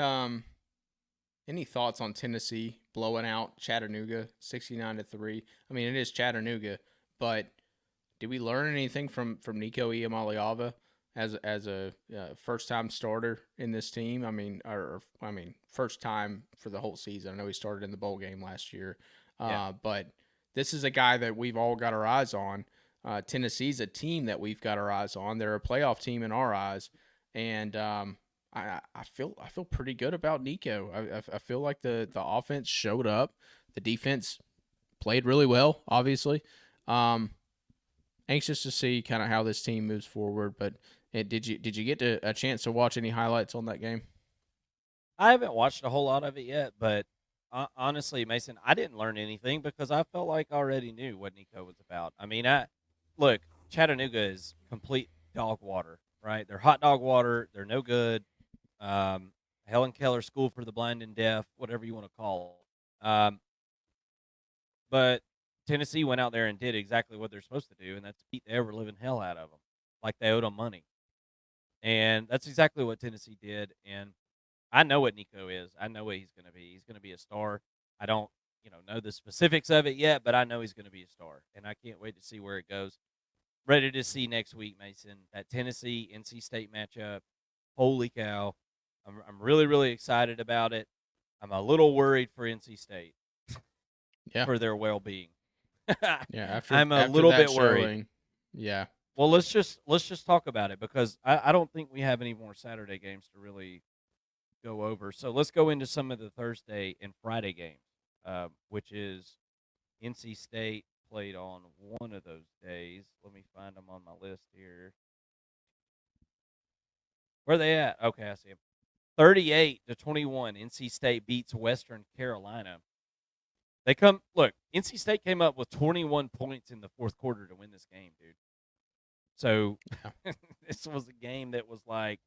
thoughts on Tennessee blowing out Chattanooga 69-3? I mean, it is Chattanooga, but did we learn anything from Nico Iamaleava as a first time starter in this team? I mean, I mean, first time for the whole season. I know he started in the bowl game last year, Yeah. but this is a guy that we've all got our eyes on. Tennessee's a team that we've got our eyes on. They're a playoff team in our eyes, and I feel pretty good about Nico. I feel like the offense showed up, the defense played really well, obviously. Um, Anxious to see kind of how this team moves forward. But did you get a chance to watch any highlights on that game? I haven't watched a whole lot of it yet, but honestly, Mason, I didn't learn anything because I felt like I already knew what Nico was about. I mean, I look, Chattanooga is complete dog water, right? They're hot dog water. They're no good. Um, Helen Keller School for the Blind and Deaf, whatever you want to call it. But Tennessee went out there and did exactly what they're supposed to do, and that's beat the ever living hell out of them, like they owed them money. And that's exactly what Tennessee did. And I know what Nico is. I know what he's going to be. He's going to be a star. I don't, know the specifics of it yet, but I know he's going to be a star, and I can't wait to see where it goes. Ready to see next week, Mason, that Tennessee NC State matchup. Holy cow! I'm really really excited about it. I'm a little worried for NC State Yeah, for their well being. yeah. After I'm a after little that bit worried. showing, yeah, Well, let's just talk about it because I don't think we have any more Saturday games to really go over. So let's go into some of the Thursday and Friday games, which is NC State played on one of those days. Let me find them on my list here. Where are they at? Okay, I see them. 38-21. NC State beats Western Carolina. They come look. NC State came up with 21 points in the fourth quarter to win this game, dude. So yeah. this was a game that was like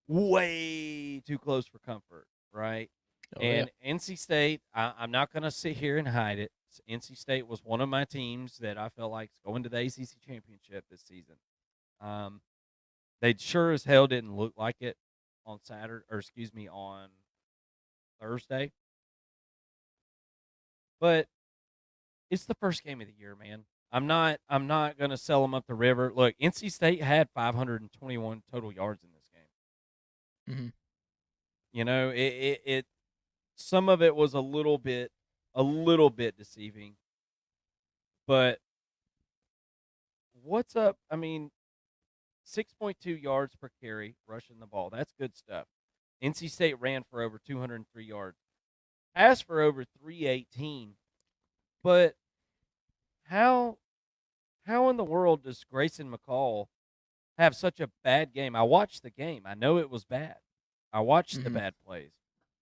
way too close for comfort, right? Oh yeah. And NC State, I'm not going to sit here and hide it. NC State was one of my teams that I felt like is going to the ACC championship this season. Um, they sure as hell didn't look like it on Saturday, or excuse me, on Thursday. But it's the first game of the year, man. I'm not going to sell them up the river. Look, NC State had 521 total yards in this game. Hmm. It some of it was a little bit deceiving. But what's up? I mean, 6.2 yards per carry rushing the ball. That's good stuff. NC State ran for over 203 yards, passed for over 318. But how how in the world does Grayson McCall have such a bad game? I watched the game. I know it was bad. I watched the Hmm. bad plays.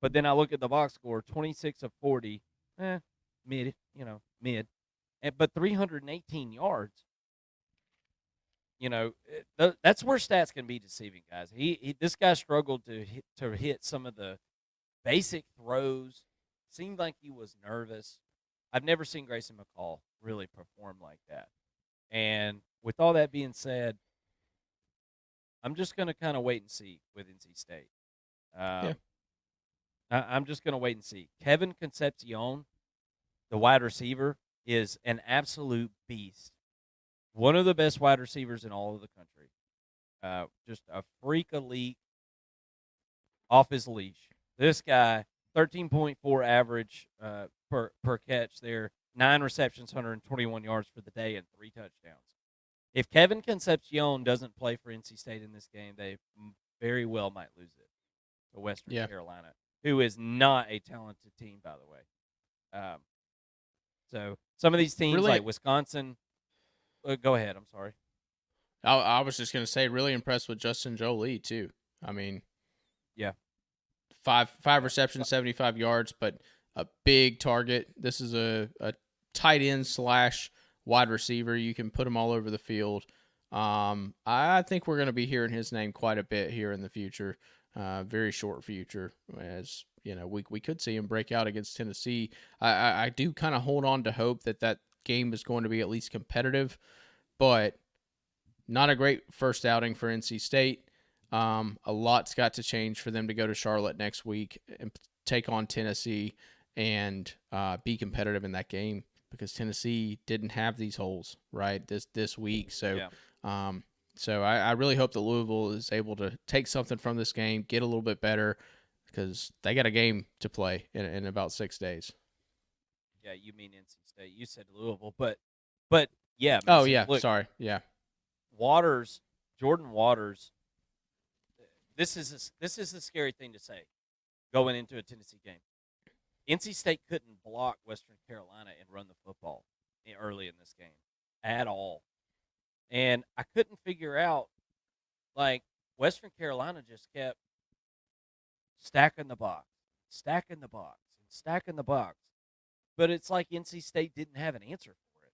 But then I look at the box score, 26 of 40, mid, mid. But 318 yards. That's where stats can be deceiving, guys. This guy struggled to hit some of the basic throws. Seemed like he was nervous. I've never seen Grayson McCall really perform like that. And with all that being said, I'm just going to kind of wait and see with NC State. Yeah. Um, I'm just going to wait and see. Kevin Concepcion, the wide receiver, is an absolute beast. One of the best wide receivers in all of the country. Just a freak elite off his leash. This guy, 13.4 average per catch there, 9 receptions, 121 yards for the day, and 3 touchdowns. If Kevin Concepcion doesn't play for NC State in this game, they very well might lose it to Western Yeah. Carolina, who is not a talented team, by the way. Um, so some of these teams Really, like Wisconsin, go ahead. I'm sorry. I was just gonna say, really impressed with Justin Jolie too. I mean, Yeah, five yeah. receptions, 75 yards, but a big target. This is a tight end slash wide receiver. You can put him all over the field. I think we're going to be hearing his name quite a bit here in the future, very short future, as you know, we could see him break out against Tennessee. I do kind of hold on to hope that game is going to be at least competitive, but not a great first outing for NC State. A lot's got to change for them to go to Charlotte next week and take on Tennessee and be competitive in that game, because Tennessee didn't have these holes right this week. So, Yeah. um, I really hope that Louisville is able to take something from this game, get a little bit better, because they got a game to play in about 6 days. Yeah, you mean NC State. You said Louisville, but yeah, Oh Mason. yeah, Look, sorry, yeah. Waters, Jordan Waters. This is a scary thing to say going into a Tennessee game. NC State couldn't block Western Carolina and run the football early in this game at all, and I couldn't figure out, like, Western Carolina just kept stacking the box, stacking the box, and stacking the box. But it's like NC State didn't have an answer for it.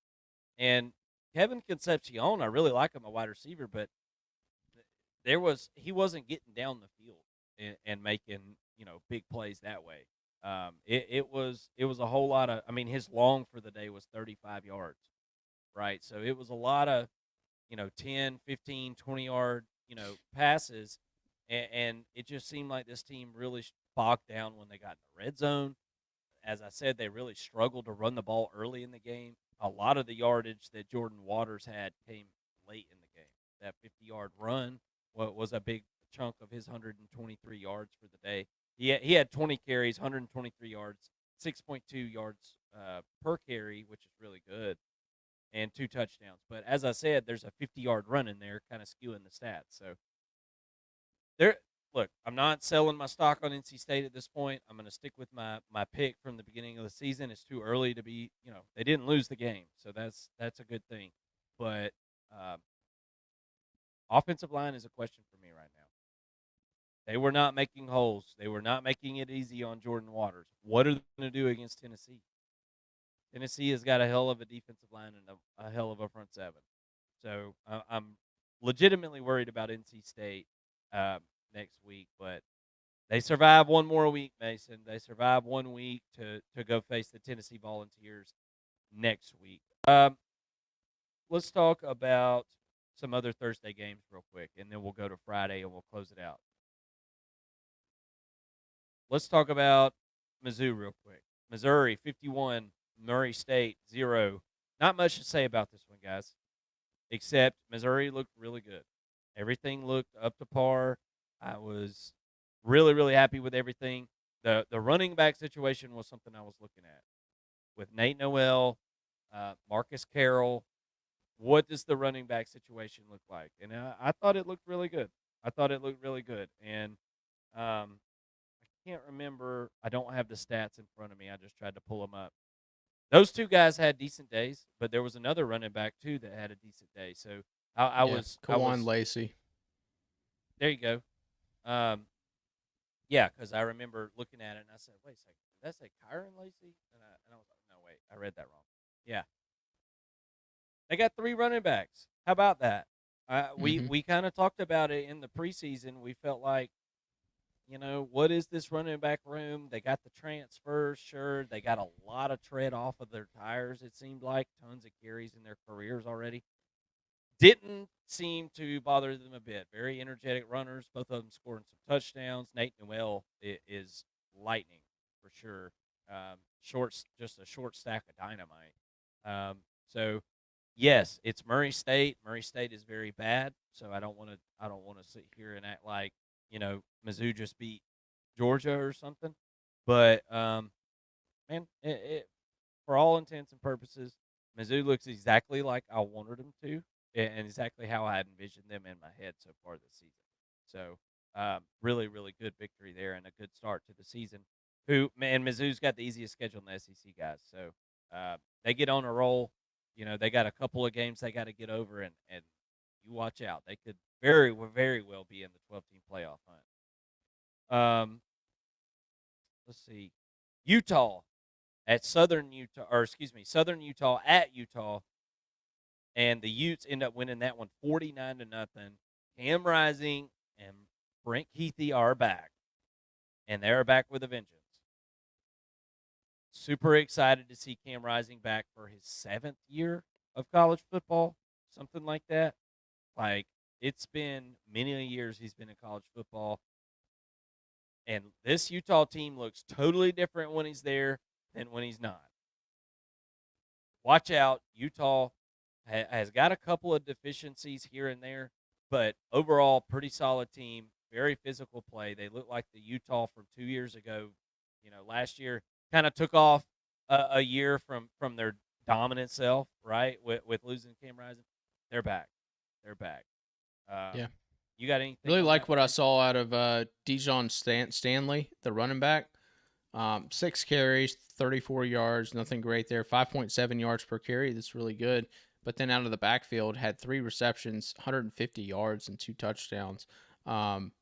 And Kevin Concepcion, I really like him, a wide receiver, but he wasn't getting down the field and making big plays that way. It was a whole lot of. I mean, his long for the day was 35 yards, right? So it was a lot of 10, 15, 20 yard passes, and it just seemed like this team really bogged down when they got in the red zone. As I said, they really struggled to run the ball early in the game. A lot of the yardage that Jordan Waters had came late in the game. That 50-yard run was a big chunk of his 123 yards for the day. He had 20 carries, 123 yards, 6.2 yards per carry, which is really good, and 2 touchdowns. But as I said, there's a 50-yard run in there, kind of skewing the stats. So there, look, I'm not selling my stock on NC State at this point. I'm going to stick with my pick from the beginning of the season. It's too early to be, they didn't lose the game, so that's a good thing. But offensive line is a question for me right now. They were not making holes. They were not making it easy on Jordan Waters. What are they going to do against Tennessee? Tennessee has got a hell of a defensive line and a hell of a front seven. So I'm legitimately worried about NC State next week, but they survive one more week, Mason. They survive 1 week to go face the Tennessee Volunteers next week. Let's talk about some other Thursday games real quick, and then we'll go to Friday and we'll close it out. Let's talk about Mizzou real quick. Missouri 51, Murray State 0. Not much to say about this one, guys, except Missouri looked really good. Everything looked up to par. I was really, really happy with everything. The running back situation was something I was looking at with Nate Noel, Marcus Carroll. What does the running back situation look like? And I thought it looked really good. I thought it looked really good. And I can't remember. I don't have the stats in front of me. I just tried to pull them up. Those two guys had decent days, but there was another running back too that had a decent day. So I Yeah, was I Kawan was Lacey. there. You go. Yeah, because I remember looking at it and I said, "Wait a second, did that say Kyron Lacey?" And I was like, "No, wait, I read that wrong." Yeah, they got 3 running backs. How about that? We Mm-hmm. we kind of talked about it in the preseason. We felt like, what is this running back room? They got the transfers, sure. They got a lot of tread off of their tires. It seemed like tons of carries in their careers already. Didn't seem to bother them a bit. Very energetic runners. Both of them scoring some touchdowns. Nate Noel is lightning for sure. Just a short stack of dynamite. So yes, it's Murray State. Murray State is very bad. So I don't want to sit here and act like Mizzou just beat Georgia or something. But man, for all intents and purposes, Mizzou looks exactly like I wanted them to, and exactly how I had envisioned them in my head so far this season. So, really, really good victory there and a good start to the season. Mizzou's got the easiest schedule in the SEC, guys. So, they get on a roll. They got a couple of games they got to get over, and you watch out. They could very well be in the 12-team playoff hunt. Let's see, Utah at Southern Utah, or excuse me, Southern Utah at Utah, and the Utes end up winning that one 49-0. Cam Rising and Brent Keithy are back, and they're back with a vengeance. Super excited to see Cam Rising back for his 7th year of college football, something like that. Like, it's been many years he's been in college football, and this Utah team looks totally different when he's there than when he's not. Watch out, Utah has got a couple of deficiencies here and there, but overall, pretty solid team. Very physical play. They look like the Utah from 2 years ago. Last year kind of took off a year from their dominant self, right? With losing Cam Rising, they're back. They're back. Um, Yeah. you got anything Really on like that what one, I Mason? saw out of Stanley, the running back. 6 carries, 34 yards, nothing great there. 5.7 yards per carry. That's really good. But then out of the backfield, had 3 receptions, 150 yards, and 2 touchdowns. Um,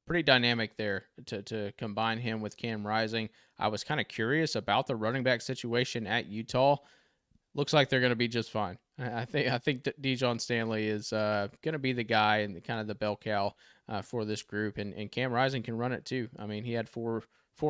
Pretty dynamic there to combine him with Cam Rising. I was kind of curious about the running back situation at Utah. Looks like they're going to be just fine. I think that Dijon Stanley is going to be the guy and kind of the bell cow for this group, and Cam Rising can run it too. I mean, he had four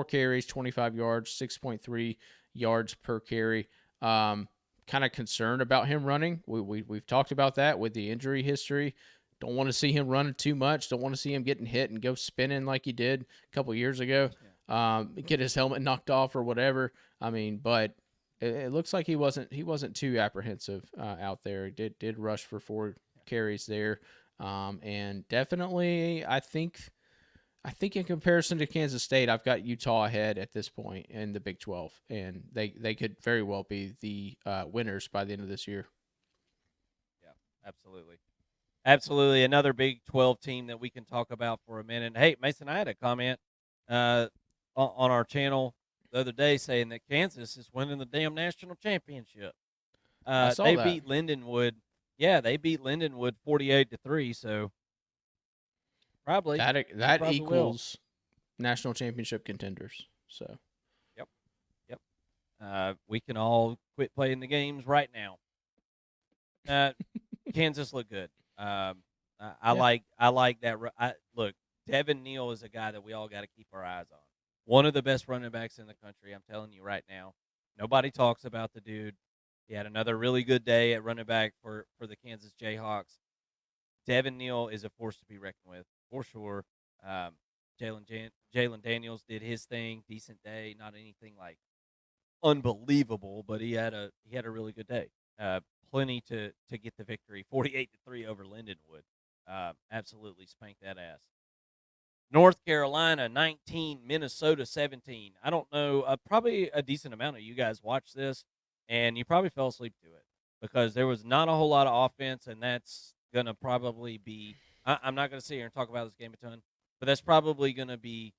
carries, 25 yards, 6.3 yards per carry. Kind of concerned about him running. We've talked about that with the injury history. Don't want to see him running too much. Don't want to see him getting hit and go spinning like he did a couple years ago. Yeah. Get his helmet knocked off or whatever. I mean, but it looks like he wasn't too apprehensive out there. Did rush for 4 carries there, and definitely I think in comparison to Kansas State, I've got Utah ahead at this point in the Big 12, and they could very well be the winners by the end of this year. Yeah, absolutely. Absolutely. Another Big 12 team that we can talk about for a minute. Hey, Mason, I had a comment uh, on our channel the other day saying that Kansas is winning the damn national championship. I saw They that. beat Lindenwood. Yeah, they beat Lindenwood 48-3. So probably they That probably will. equals national championship contenders. So Yep, yep. We can all quit playing the games right now. Uh, Kansas looked good. yeah, I like that. Look, Devin Neal is a guy that we all got to keep our eyes on. One of the best running backs in the country. I'm telling you right now. Nobody talks about the dude. He had another really good day at running back for the Kansas Jayhawks. Devin Neal is a force to be reckoned with for sure. Um, Jalen Daniels did his thing, decent day, not anything like unbelievable, but he had a really good day. Plenty to get the victory, 48-3 over Lindenwood. Absolutely spanked that ass. North Carolina 19, Minnesota 17. I don't know, probably a decent amount of you guys watched this, and you probably fell asleep to it because there was not a whole lot of offense, and that's gonna probably be. I'm not gonna sit here and talk about this game a ton, but that's probably gonna be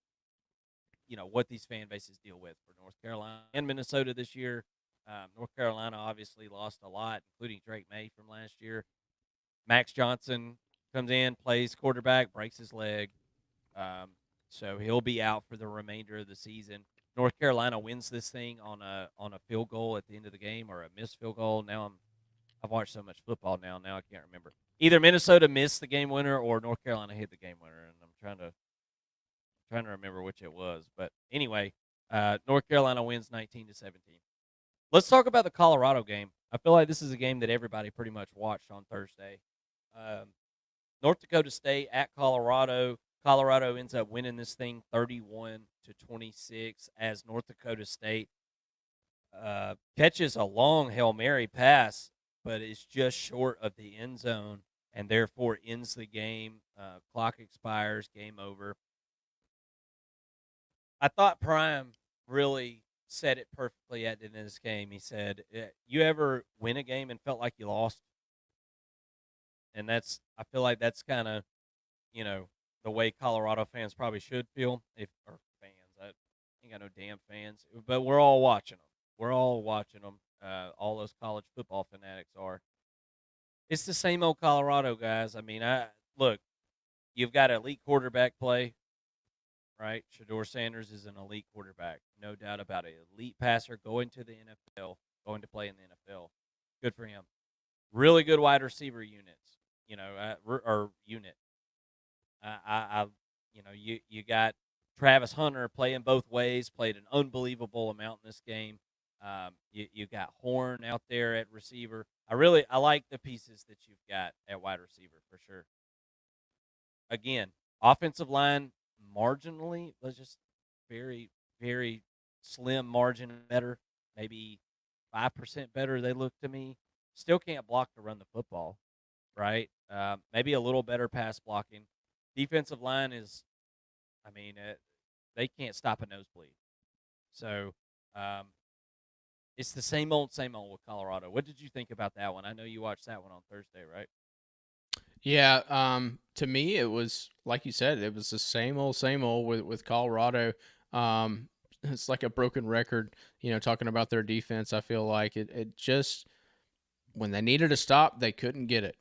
what these fan bases deal with for North Carolina and Minnesota this year. North Carolina obviously lost a lot, including Drake May from last year. Max Johnson comes in, plays quarterback, breaks his leg, um, so he'll be out for the remainder of the season. North Carolina wins this thing on a field goal at the end of the game or a missed field goal. I've watched so much football now I can't remember. Either Minnesota missed the game winner or North Carolina hit the game winner, and I'm trying to remember which it was. But anyway, North Carolina wins 19-17. Let's talk about the Colorado game. I feel like this is a game that everybody pretty much watched on Thursday. Um, North Dakota State at Colorado. Colorado ends up winning this thing 31-26 as North Dakota State catches a long Hail Mary pass, but it's just short of the end zone and therefore ends the game. Clock expires, game over. I thought Prime really said it perfectly at the end of this game. He said, "You ever win a game and felt like you lost?" And I feel like that's kind of the way Colorado fans probably should feel if or fans. I ain't got no damn fans, but we're all watching them. We're all watching them. All those college football fanatics are. It's the same old Colorado guys. I mean, I look. You've got elite quarterback play, right? Shador Sanders is an elite quarterback, no doubt about it. Elite passer going to the NFL, going to play in the NFL. Good for him. Really good wide receiver units, or unit. You got Travis Hunter playing both ways, played an unbelievable amount in this game. You got Horn out there at receiver. I like the pieces that you've got at wide receiver for sure. again, offensive line marginally, let's just very, very slim margin better, maybe 5% better, they look to me. Still can't block to run the football, right? Maybe a little better pass blocking. Defensive line is, I mean, they can't stop a nosebleed. So um, it's the same old with Colorado. What did you think about that one? I know you watched that one on Thursday, right? Yeah, to me, it was like you said, it was the same old with Colorado. It's like a broken record, talking about their defense. I feel like it just when they needed a stop, they couldn't get it,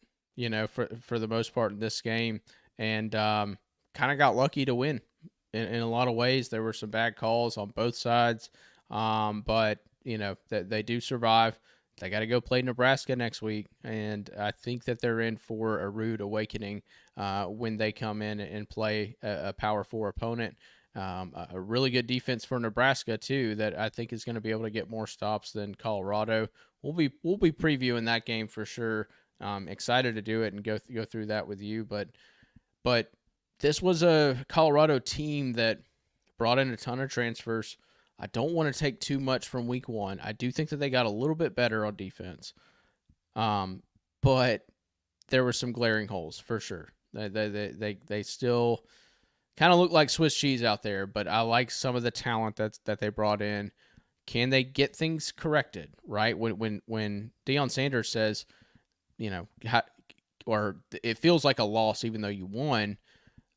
for the most part in this game, and kind of got lucky to win. In a lot of ways, there were some bad calls on both sides, but that they do survive. They got to go play Nebraska next week, and I think that they're in for a rude awakening when they come in and play a Power Four opponent. A really good defense for Nebraska too, that I think is going to be able to get more stops than Colorado. We'll be previewing that game for sure. Excited to do it and go through that with you, but this was a Colorado team that brought in a ton of transfers. I don't want to take too much from week one. I do think that they got a little bit better on defense, but there were some glaring holes for sure. They still kind of look like Swiss cheese out there, but I like some of the talent that they brought in. Can they get things corrected? Right when Deion Sanders says, or it feels like a loss even though you won.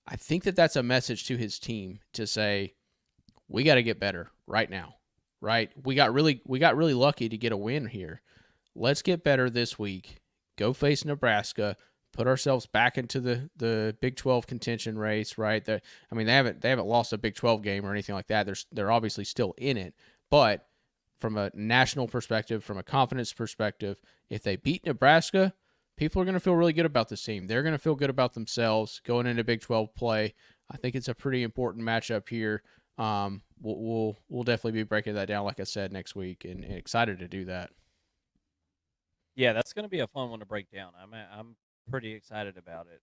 I think that that's a message to his team to say, we got to get better right now, right? We got really lucky to get a win here. Let's get better this week. Go face Nebraska. Put ourselves back into the Big 12 contention race, right? They haven't lost a Big 12 game or anything like that. They're obviously still in it, but from a national perspective, from a confidence perspective, if they beat Nebraska, people are going to feel really good about this team. They're going to feel good about themselves going into Big 12 play. I think it's a pretty important matchup here. We'll definitely be breaking that down, like I said, next week, and excited to do that. Yeah, that's going to be a fun one to break down. I'm pretty excited about it.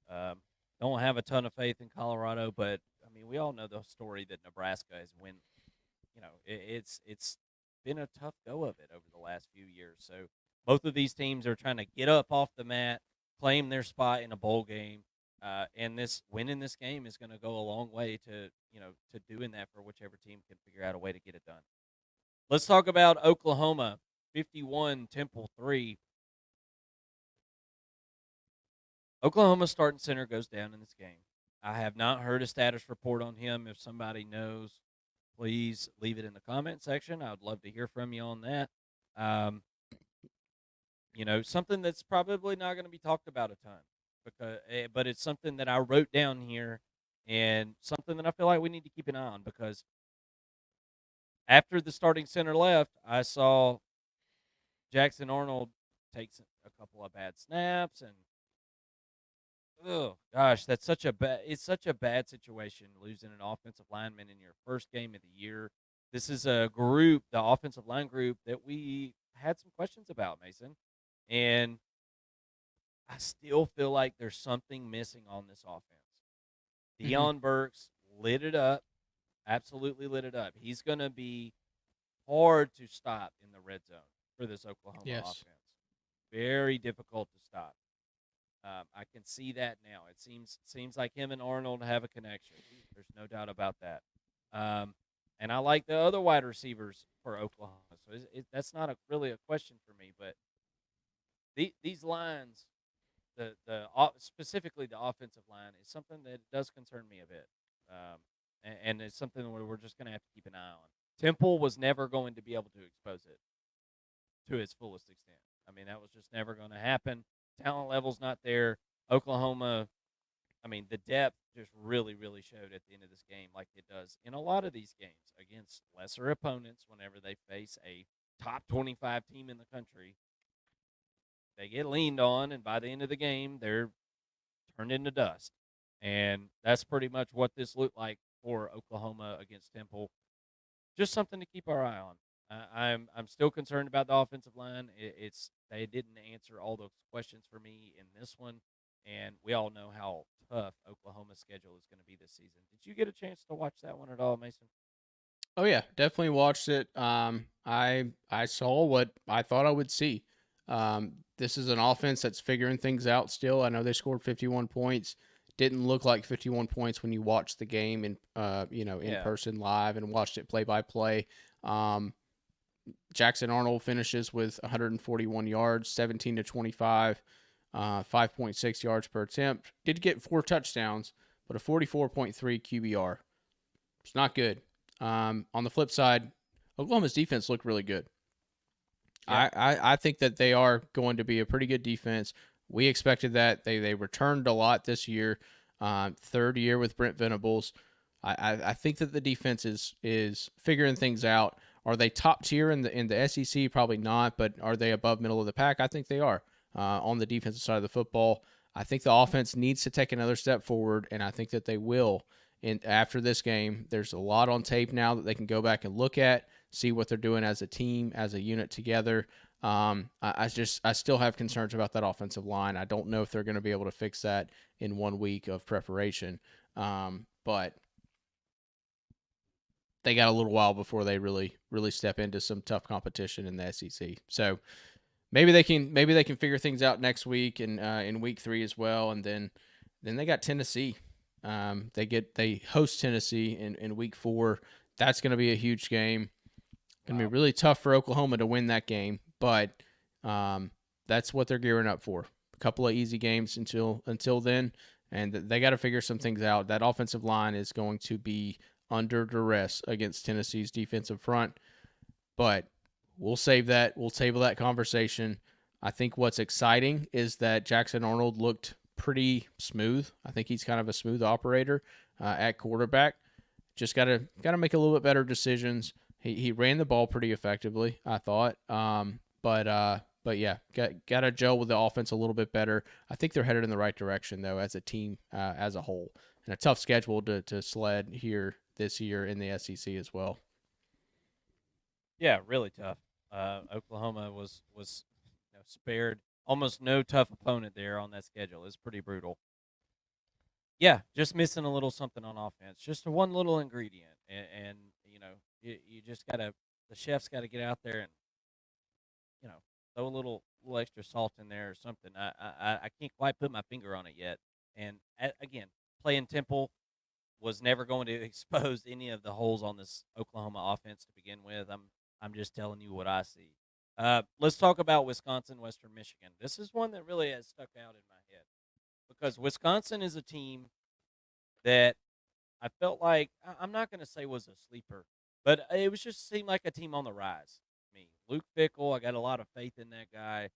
Don't have a ton of faith in Colorado, but I mean, we all know the story that Nebraska has win. It's been a tough go of it over the last few years. So both of these teams are trying to get up off the mat, claim their spot in a bowl game, and this winning this game is going to go a long way to doing that for whichever team can figure out a way to get it done. Let's talk about Oklahoma, 51, Temple 3. Oklahoma starting center goes down in this game. I have not heard a status report on him. If somebody knows, please leave it in the comment section. I would love to hear from you on that. Um, something that's probably not going to be talked about a ton, but it's something that I wrote down here and something that I feel like we need to keep an eye on because after the starting center left, I saw Jackson Arnold takes a couple of bad snaps and oh gosh, it's such a bad situation losing an offensive lineman in your first game of the year. This is a group, the offensive line group that we had some questions about, Mason. And I still feel like there's something missing on this offense. Mm-hmm. Deion Burks lit it up, absolutely lit it up. He's going to be hard to stop in the red zone for this Oklahoma Yes. offense. Very difficult to stop. I can see that now. It seems like him and Arnold have a connection. There's no doubt about that. And I like the other wide receivers for Oklahoma. So that's not really a question for me. But these lines, specifically the offensive line, is something that does concern me a bit. And it's something where we're just going to have to keep an eye on. Temple was never going to be able to expose it to its fullest extent. I mean, that was just never going to happen. Talent level's not there. Oklahoma, I mean, the depth just really, really showed at the end of this game, like it does in a lot of these games against lesser opponents. Whenever they face a top 25 team in the country, they get leaned on, and by the end of the game, they're turned into dust. And that's pretty much what this looked like for Oklahoma against Temple. Just something to keep our eye on. I'm still concerned about the offensive line. They didn't answer all those questions for me in this one, and we all know how tough Oklahoma Oklahoma's schedule is going to be this season. Did you get a chance to watch that one at all, Mason? Oh yeah, definitely watched it. I saw what I thought I would see. This is an offense that's figuring things out still. I know they scored 51 points. Didn't look like 51 points when you watched the game in in Yeah. person live and watched it play by play. Um, Jackson Arnold finishes with 141 yards, 17 to 25, 5.6 yards per attempt. Did get 4 touchdowns, but a 44.3 QBR. It's not good. On the flip side, Oklahoma's defense looked really good. Yeah. I think that they are going to be a pretty good defense. We expected that. They returned a lot this year. Third year with Brent Venables. I think that the defense is figuring things out. Are they top tier in the SEC? Probably not, but are they above middle of the pack? I think they are on the defensive side of the football. I think the offense needs to take another step forward, and I think that they will. And after this game, there's a lot on tape now that they can go back and look at, see what they're doing as a team, as a unit together. I still have concerns about that offensive line. I don't know if they're going to be able to fix that in 1 week of preparation. But they got a little while before they really step into some tough competition in the SEC. So maybe they can figure things out next week and in week 3 as well, and then they got Tennessee. They host Tennessee in week 4. That's going to be a huge game. Going to be really tough for Oklahoma to win that game, but that's what they're gearing up for. A couple of easy games until then, and they got to figure some things out. That offensive line is going to be under duress against Tennessee's defensive front, but we'll save that. We'll table that conversation. I think what's exciting is that Jackson Arnold looked pretty smooth. I think he's kind of a smooth operator at quarterback. Just gotta make a little bit better decisions. He ran the ball pretty effectively, I thought. But yeah, got to gel with the offense a little bit better. I think they're headed in the right direction though as a team as a whole, and a tough schedule to sled here this year in the SEC as well. Yeah, really tough. Oklahoma was spared almost no tough opponent there on that schedule. It's pretty brutal. Yeah, just missing a little something on offense, just one little ingredient, and you just gotta the chef's got to get out there and throw a little extra salt in there or something. I can't quite put my finger on it yet. And again, playing Temple was never going to expose any of the holes on this Oklahoma offense to begin with. I'm just telling you what I see. Let's talk about Wisconsin, Western Michigan. This is one that really has stuck out in my head because Wisconsin is a team that I felt like I'm not going to say was a sleeper, but it was just seemed like a team on the rise. To me, Luke Fickle, I got a lot of faith in that guy.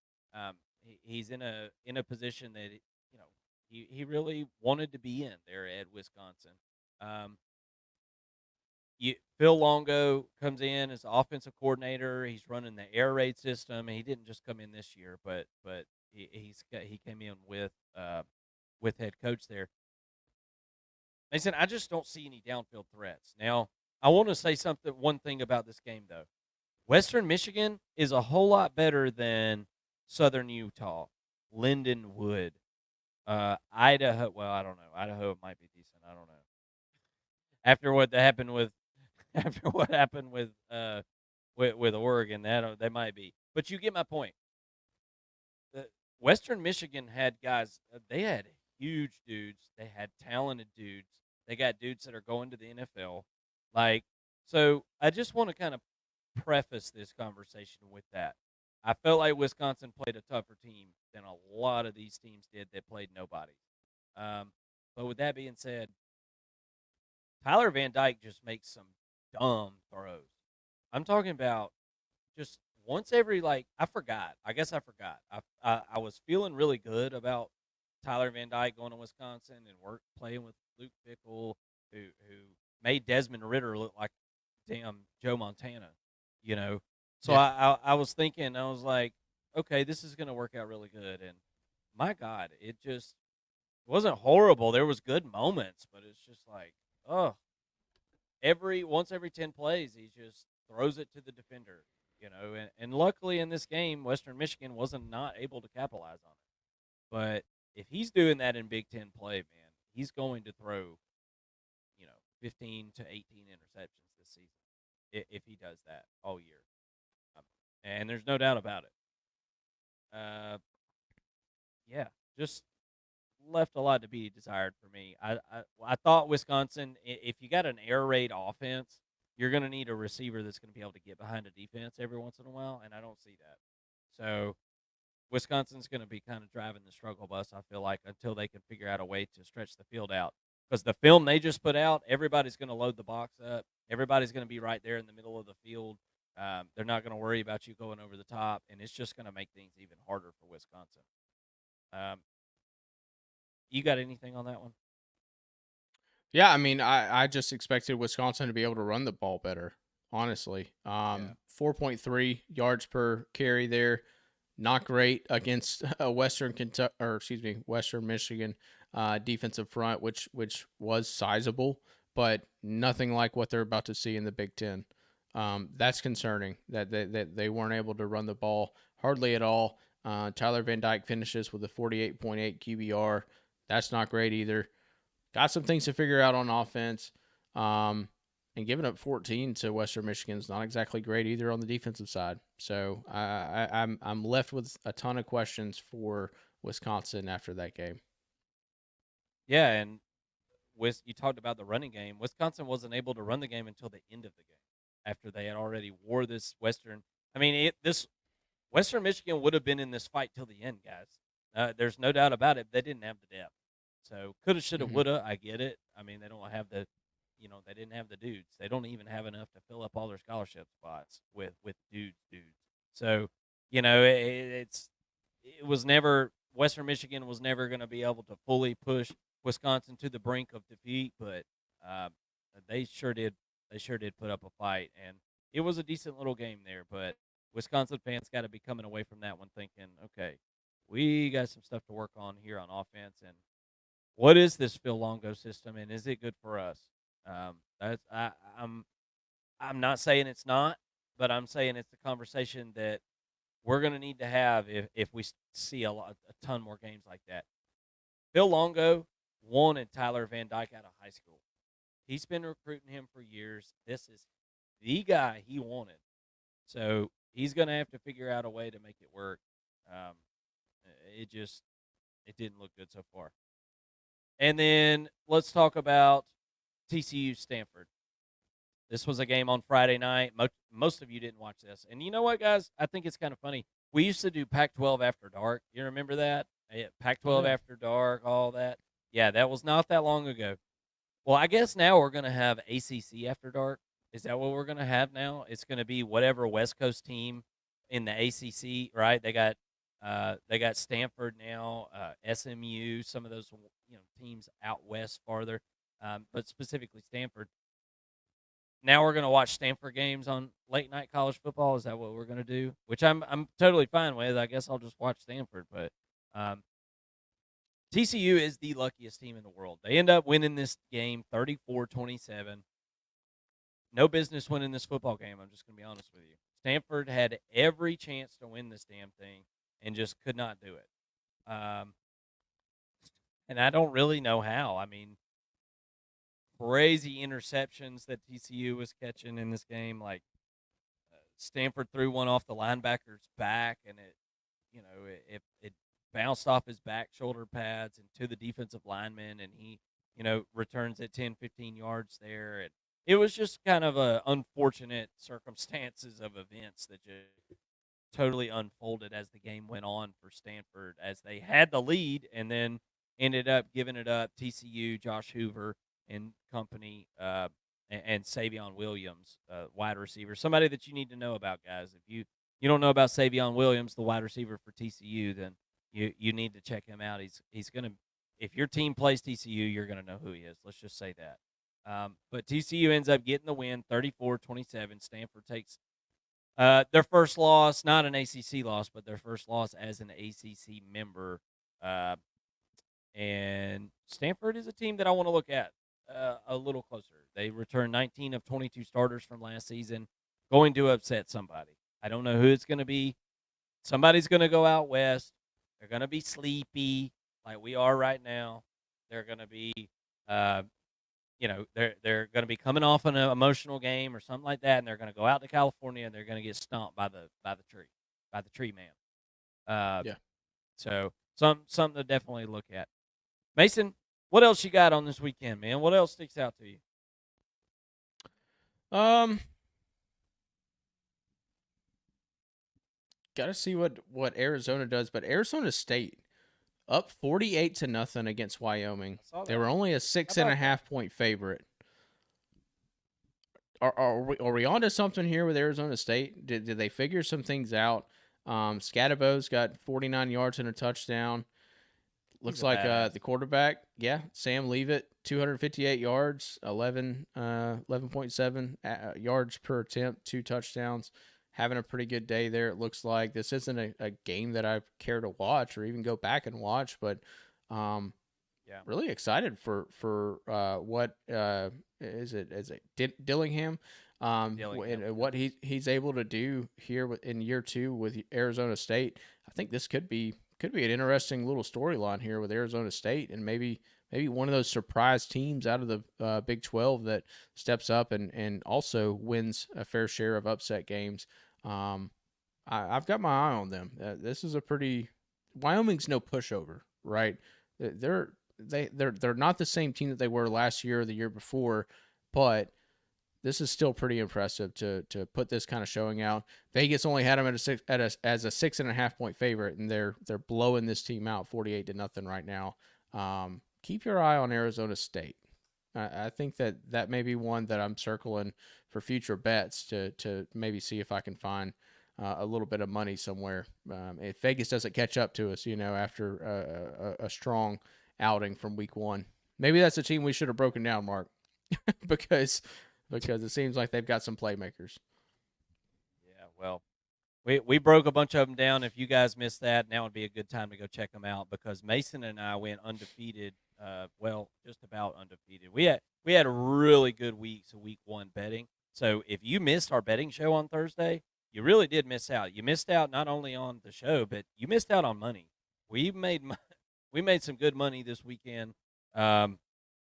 He's in a position that he really wanted to be in there at Wisconsin. Um, Phil Longo comes in as offensive coordinator. He's running the air raid system, and he didn't just come in this year, but he came in with head coach there. Mason, I just don't see any downfield threats. Now, I want to say one thing about this game though. Western Michigan is a whole lot better than Southern Utah, Lindenwood, Idaho. Well, I don't know. Idaho might be decent. I don't know. After what happened with after what happened with Oregon, that they might be. But you get my point. The Western Michigan had guys. They had huge dudes. They had talented dudes. They got dudes that are going to the NFL. So I just want to kind of preface this conversation with that. I felt like Wisconsin played a tougher team than a lot of these teams did that played nobody. But with that being said, Tyler Van Dyke just makes some dumb throws. I'm talking about just once every I forgot. I guess I forgot. I was feeling really good about Tyler Van Dyke going to Wisconsin and playing with Luke Fickle, who made Desmond Ritter look like damn Joe Montana, So Yeah. I was thinking, I was like, okay, this is going to work out really good. And my God, it just wasn't horrible. There was good moments, but it's just like, oh, once every 10 plays, he just throws it to the defender, and luckily in this game, Western Michigan wasn't not able to capitalize on it. But if he's doing that in Big Ten play, man, he's going to throw, 15 to 18 interceptions this season if he does that all year. Um, and there's no doubt about it. Uh, yeah, just left a lot to be desired for me. I thought Wisconsin, if you got an air raid offense, you're going to need a receiver that's going to be able to get behind a defense every once in a while, and I don't see that. So Wisconsin's going to be kind of driving the struggle bus, I feel like, until they can figure out a way to stretch the field out. Because the film they just put out, everybody's going to load the box up. Everybody's going to be right there in the middle of the field. They're not going to worry about you going over the top, and it's just going to make things even harder for Wisconsin. Um, you got anything on that one? Yeah, I mean, I just expected Wisconsin to be able to run the ball better, honestly. Yeah. 4.3 yards per carry there. Not great against a Western Kentucky, or excuse me, Western Michigan defensive front, which was sizable, but nothing like what they're about to see in the Big Ten. That's concerning that they weren't able to run the ball hardly at all. Tyler Van Dyke finishes with a 48.8 QBR. That's not great either. Got some things to figure out on offense. And giving up 14 to Western Michigan is not exactly great either on the defensive side. So I'm left with a ton of questions for Wisconsin after that game. Yeah, and you talked about the running game. Wisconsin wasn't able to run the game until the end of the game after they had already wore this Western. I mean, this Western Michigan would have been in this fight till the end, guys. There's no doubt about it. They didn't have the depth. So coulda, shoulda, Mm-hmm. woulda. I get it. I mean, they don't have the, they didn't have the dudes. They don't even have enough to fill up all their scholarship spots with dudes. So it was never Western Michigan was never going to be able to fully push Wisconsin to the brink of defeat, but uh, they sure did. They sure did put up a fight, and it was a decent little game there. But Wisconsin fans got to be coming away from that one thinking, okay, we got some stuff to work on here on offense, and what is this Phil Longo system, and is it good for us? That's I'm not saying it's not, but I'm saying it's the conversation that we're going to need to have if we see a ton more games like that. Phil Longo wanted Tyler Van Dyke out of high school. He's been recruiting him for years. This is the guy he wanted. So he's going to have to figure out a way to make it work. Um, it didn't look good so far. And then let's talk about TCU Stanford. This was a game on Friday night. Most of you didn't watch this. And you know what, guys? I think it's kind of funny. We used to do Pac-12 After Dark. You remember that? Yeah, Oh Pac-12 yeah. After Dark, all that. Yeah, that was not that long ago. Well, I guess now we're going to have ACC After Dark. Is that what we're going to have now? It's going to be whatever West Coast team in the ACC, right? They got Stanford now, SMU, some of those teams out west farther, but specifically Stanford. Now we're going to watch Stanford games on late night college football. Is that what we're going to do? Which I'm totally fine with. I guess I'll just watch Stanford. But um, TCU is the luckiest team in the world. They end up winning this game 34-27. No business winning this football game. I'm just going to be honest with you. Stanford had every chance to win this damn thing and just could not do it. And I don't really know how. I mean, crazy interceptions that TCU was catching in this game. Like Stanford threw one off the linebacker's back, and it bounced off his back shoulder pads and to the defensive lineman, and he returns it 10, 15 yards there. And it was just kind of a unfortunate circumstances of events that just totally unfolded as the game went on for Stanford, as they had the lead and then ended up giving it up. TCU, Josh Hoover and company, and Savion Williams, wide receiver, somebody that you need to know about, guys. If you don't know about Savion Williams, the wide receiver for TCU, then you need to check him out. He's gonna, if your team plays TCU, you're gonna know who he is. Let's just say that. But TCU ends up getting the win, 34-27. Stanford takes their first loss, not an ACC loss, but their first loss as an ACC member. Uh, and Stanford is a team that I want to look at a little closer. They returned 19 of 22 starters from last season, going to upset somebody. I don't know who it's going to be. Somebody's going to go out west. They're going to be sleepy like we are right now. they're going to be, uh, they're going to be coming off an emotional game or something like that, and they're going to go out to California and they're going to get stomped by the tree man. Uh, Yeah. so something to definitely look at. Mason, what else you got on this weekend, man? What else sticks out to you? Um, got to see what Arizona does, but Arizona State up 48-0 against Wyoming. I saw They that. were only a How six and a about that? half point favorite. Are we onto something here with Arizona State? Did they figure some things out? Scadabo's got 49 yards and a touchdown. He's Looks a like badass. the quarterback, yeah, Sam Leavitt, 258 yards, 11.7 yards per attempt, 2 touchdowns. Having a pretty good day there. It looks like this isn't a game that I care to watch or even go back and watch, but um, Yeah, really excited for what is it Dillingham, Dillingham. and Yep. what he's able to do here in year two with Arizona State. I think this could be an interesting little storyline here with Arizona State, and maybe one of those surprise teams out of the Big 12 that steps up and also wins a fair share of upset games. Um, I've got my eye on them. This is a pretty Wyoming's no pushover, right? They're they're not the same team that they were last year or the year before, but this is still pretty impressive to put this kind of showing out. Vegas only had them as a 6.5 point favorite, and they're blowing this team out 48-0 right now. Keep your eye on Arizona State. I think that may be one that I'm circling for future bets to maybe see if I can find a little bit of money somewhere. If Vegas doesn't catch up to us, after a strong outing from week one, maybe that's a team we should have broken down, Mark, because it seems like they've got some playmakers. Yeah. Well, we broke a bunch of them down. If you guys missed that, now would be a good time to go check them out because Mason and I went undefeated. Well, just about undefeated. We had really good weeks of week one betting. So if you missed our betting show on Thursday, you really did miss out. You missed out not only on the show, but you missed out on money. We made we made some good money this weekend. Um,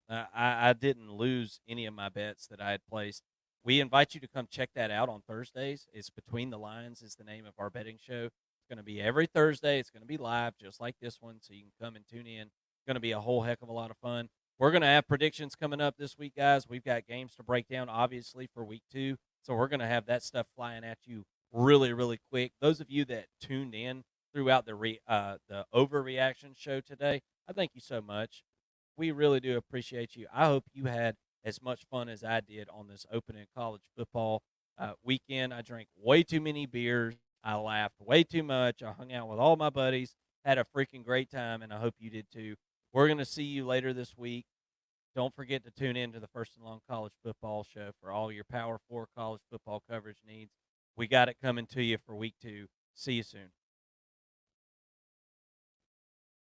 I didn't lose any of my bets that I had placed. We invite you to come check that out on Thursdays. It's Between the Lines is the name of our betting show. It's going to be every Thursday. It's going to be live, just like this one, so you can come and tune in. It's going to be a whole heck of a lot of fun. We're going to have predictions coming up this week, guys. We've got games to break down, obviously, for week two. So we're going to have that stuff flying at you really, really quick. Those of you that tuned in throughout the overreaction show today, I thank you so much. We really do appreciate you. I hope you had as much fun as I did on this opening college football weekend. I drank way too many beers. I laughed way too much. I hung out with all my buddies, had a freaking great time, and I hope you did too. We're going to see you later this week. Don't forget to tune in to the First and Long College Football Show for all your Power 4 college football coverage needs. We got it coming to you for week two. See you soon.